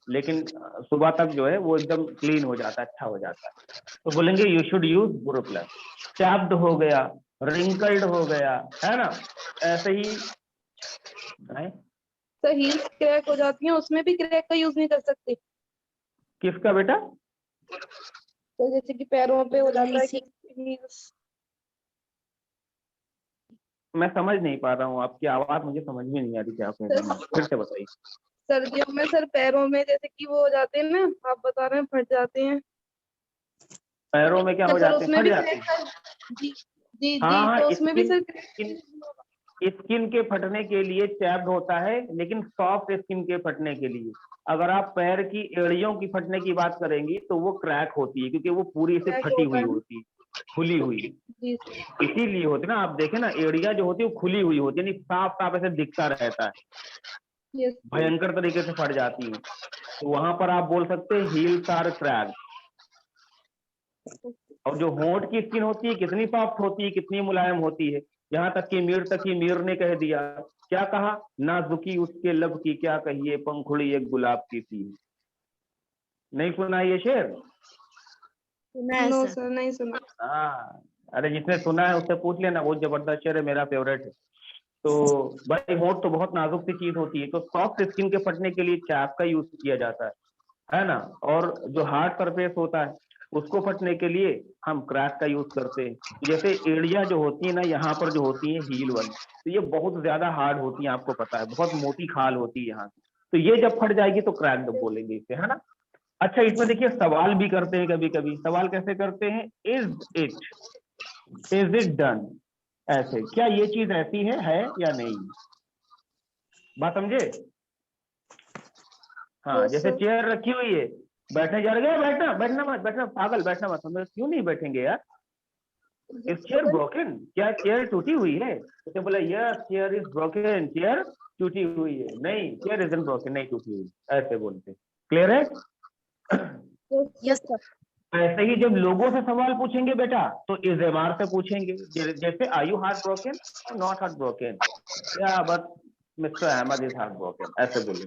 लेकिन सुबह तक जो है वो एकदम क्लीन हो जाता है, अच्छा हो जाता है। तो बोलेंगे you should use Boroplus. Chapped हो गया, रिंकल्ड हो गया, है ना, ऐसे ही है। तो हील्स क्रैक हो जाती हैं, उसमें भी क्रैक का यूज नहीं कर सकते? किसका बेटा? तो जैसे कि पैरों पे हो जाता है कि heels। मैं समझ नहीं पा रहा हूँ, आपकी आवाज मुझे समझ में नहीं आ रही, क्या आप कह रहे हैं, फिर से बताइए। सर्दियों में सर पैरों में जैसे कि वो हो जाते हैं ना, आप बता रहे हैं फट जाते हैं, पैरों में क्या तो हो सर जाते हैं, उसमें फट भी जाते क्रैक हैं? का जी जी हाँ जी, हाँ, तो उसमें भी सर स्किन के फटने के लिए चैप्ड होता है, लेकिन सॉफ्ट स्किन के फटने के लिए। अगर आप पैर की एड़ियों की फटने की बात करेंगी तो वो क्रैक होती है, क्योंकि वो पूरी से क्रैक फटी होता हुई है। होती है, खुली हुई। जी इसीलिए होती ना, आप देखें ना, एड़िया जो होती है वो खुली हुई होती है, यानी साफ साफ ऐसे दिखता रहता है, यस भयंकर तरीके से फट जाती है। तो वहां पर आप बोल सकते हैं हील्स आर क्रैक। और जो होंठ की स्किन होती है कितनी सॉफ्ट होती है, कितनी मुलायम होती है, यहाँ तक कि मीर ने कह दिया, क्या कहा, नाजुकी उसके लब की क्या कहिए, पंखुड़ी एक गुलाब की सी। नहीं सुना ये शेर? नो सर, नहीं सुना। हाँ, अरे जिसने सुना है उससे पूछ लेना, बहुत जबरदस्त शेर है, मेरा फेवरेट है। तो भाई होंठ तो बहुत नाजुक सी चीज होती है, तो सॉफ्ट स्किन के फटने के लिए चैप का यूज किया जाता है ना। और जो हार्ड सरफेस होता है उसको फटने के लिए हम क्रैक का यूज करते हैं। जैसे एड़ियां जो होती है ना, यहाँ पर जो होती है हील वाली, तो ये बहुत ज्यादा हार्ड होती है, आपको पता है, बहुत मोटी खाल होती है यहाँ की, तो ये जब फट जाएगी तो क्रैक बोलेंगे इसे, है ना। अच्छा, इसमें देखिए सवाल भी करते हैं कभी कभी। सवाल कैसे करते हैं? इज इट डन, ऐसे, क्या ये चीज ऐसी है या नहीं, बात समझे। हाँ, जैसे चेयर रखी हुई है, बैठने जा रहे हैं, बैठना बैठना मत, बैठना पागल, बैठना मत। हम क्यों नहीं बैठेंगे यार? इज चेयर ब्रोकन, क्या चेयर टूटी हुई है? तो बोला yes chair is broken, chair टूटी हुई है। नहीं, चेयर इज ब्रोकन, नहीं टूटी हुई, ऐसे बोलते। क्लियर है? Yes sir. ऐसे ही जब लोगों से सवाल पूछेंगे बेटा, तो इज एम आर से पूछेंगे। जैसे are you heart broken, not heart broken, या but mister Ahmad is heart broken, ऐसे बोलेंगे।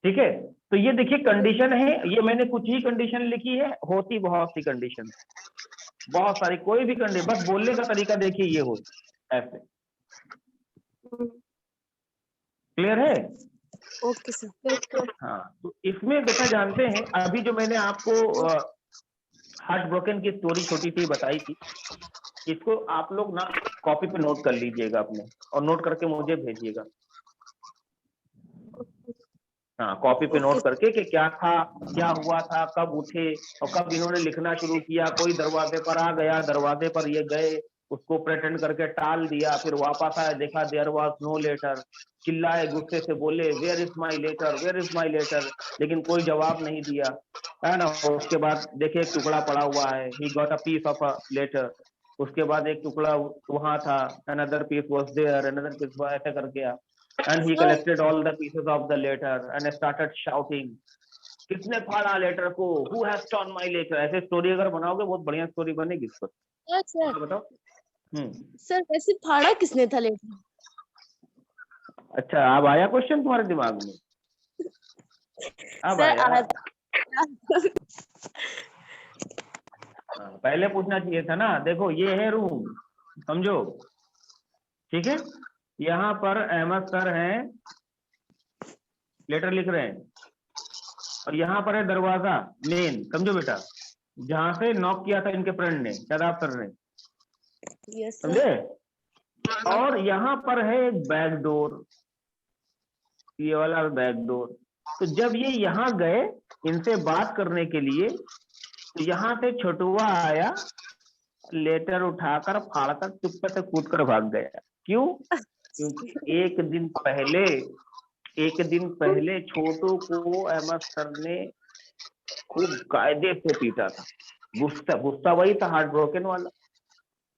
ठीक है, तो ये देखिए कंडीशन है, ये मैंने कुछ ही कंडीशन लिखी है, होती बहुत सी कंडीशन, बहुत सारी, कोई भी कंडीशन, बस बोलने का तरीका देखिए ये हो ऐसे। क्लियर है? Okay sir. हाँ, तो इसमें बेटा जानते हैं, अभी जो मैंने आपको हार्ट ब्रोकन की स्टोरी छोटी सी बताई थी, इसको आप लोग ना कॉपी पे नोट कर लीजिएगा अपने, और नोट करके मुझे भेजिएगा। हाँ, कॉपी पे नोट करके कि क्या था, क्या हुआ था, कब उठे और कब इन्होंने लिखना शुरू किया। कोई दरवाजे पर आ गया, दरवाजे पर ये गए, उसको प्रेटेंड करके टाल दिया, फिर वापस आए, देखा देयर वाज नो लेटर, चिल्लाए, गुस्से से बोले where is my letter, where is my letter, लेकिन कोई जवाब नहीं दिया, है ना। उसके बाद देखे एक टुकड़ा पड़ा हुआ है, he got a piece of a letter. उसके बाद एक टुकड़ा वहां था, another piece was there, another piece, ऐसे करके and he collected all the pieces of the letter and started shouting, किसने फाड़ा लेटर को, who has torn my letter। ऐसे स्टोरी अगर बनाओगे बहुत बढ़िया स्टोरी बनेगी इस पर। सर बताओ। सर वैसे फाड़ा किसने था लेटर? अच्छा, अब आया क्वेश्चन तुम्हारे दिमाग में? अब सर आया? पहले पूछना चाहिए था ना। देखो ये है रूम, समझो, ठीक है। यहाँ पर अहमद सर हैं, लेटर लिख रहे हैं, और यहाँ पर है दरवाजा मेन, समझो बेटा, जहां से नॉक किया था इनके फ्रेंड ने, शादाब सर ने, यस समझे। सर। और यहाँ पर है एक बैक डोर, ये वाला बैक डोर। तो जब ये यहाँ गए इनसे बात करने के लिए, तो यहाँ से छोटुआ आया, लेटर उठाकर फाड़कर चुपके से कूद कर भाग गया। क्यों? क्योंकि एक दिन पहले छोटू को अहमद सर ने खूब कायदे से पीटा था। गुस्सा वही था, हार्ट ब्रोकन वाला।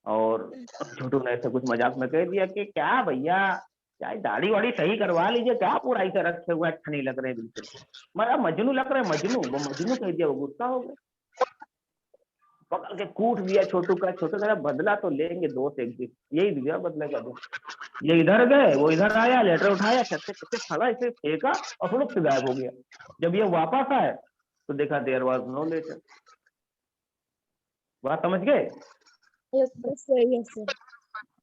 और छोटू ने ऐसे कुछ मजाक में कह दिया कि क्या भैया, क्या दाढ़ी वाड़ी सही करवा लीजिए, क्या पूरा ऐसे रखे हुए, अच्छा नहीं लग रहे बिल्कुल, मेरा मजनू लग रहा है, मजनू। वो मजनू कह दिया, वो गुस्सा हो गया, पकड़ के कूट दिया छोटू का। छोटू कह बदला तो लेंगे दोस्त एक दिन, यही दिया बदले का दो। ये इधर गए, वो इधर आया, लेटर उठाया, छत्ते छत्ते खड़ा ऐसे फेंका और फुलक से गायब हो गया। जब ये वापस आए तो देखा देयर वाज नो लेटर। बात समझ गए? Yes sir.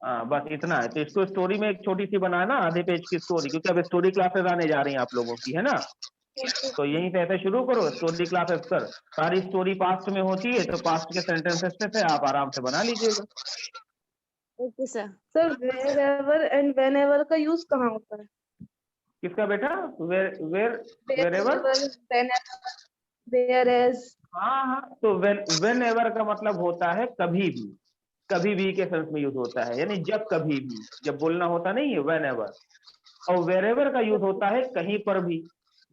हाँ, बस इतना है। तो इसको स्टोरी में एक छोटी सी बनाना, आधे पेज की स्टोरी, क्योंकि अब स्टोरी क्लासेस आने जा रही हैं आप लोगों की, है ना। तो यहीं से ऐसे शुरू करो, स्टोरी क्लासेस कर। सारी स्टोरी पास्ट में होती है, तो पास्ट के सेंटेंसेस से आप आराम से बना लीजिएगा। Okay sir. Sir wherever and whenever का यूज कहाँ होता है? किसका बेटा? वेरेवर। whenever, whereas। हाँ, तो वेन एवर का मतलब होता है कभी भी, कभी भी के सेंस में यूज होता है, यानी जब कभी भी, जब बोलना होता नहीं है, वेन एवर। और वेरेवर का यूज होता है कहीं पर भी,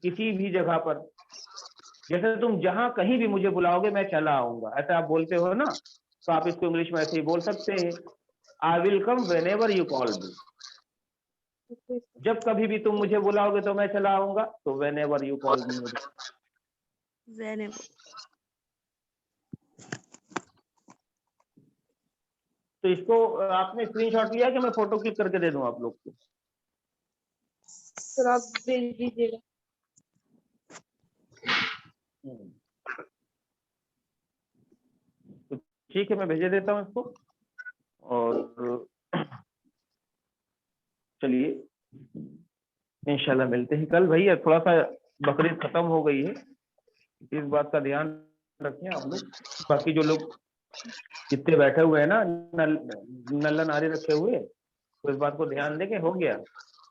किसी भी जगह पर। जैसे तुम जहां कहीं भी मुझे बुलाओगे मैं चला आऊंगा, ऐसा आप बोलते हो ना, तो आप इसको इंग्लिश में ऐसे ही बोल सकते हैं, I will come when ever you call मी। जब कभी भी तुम मुझे बुलाओगे तो मैं चला आऊंगा, तो वेन एवर यू कॉल मी। तो इसको आपने स्क्रीनशॉट लिया कि मैं फोटो क्लिक करके दे दूं आप लोग को? सर आप भेज दीजिएगा। तो ठीक है, मैं भेजे देता हूँ इसको। और चलिए इंशाल्लाह मिलते हैं कल। भैया थोड़ा सा बकरीद खत्म हो गई है, इस बात का ध्यान रखें आप लोग। बाकी जो लोग जितने बैठे हुए हैं ना, नल्ला नारी रखे हुए, तो इस बात को ध्यान देके हो गया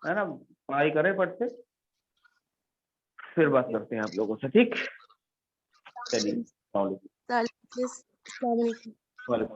है ना, पढ़ाई करें पढ़ से, फिर बात करते हैं आप लोगों से, ठीक। चलिए, Yes. Assalamualaikum. वालेकुम।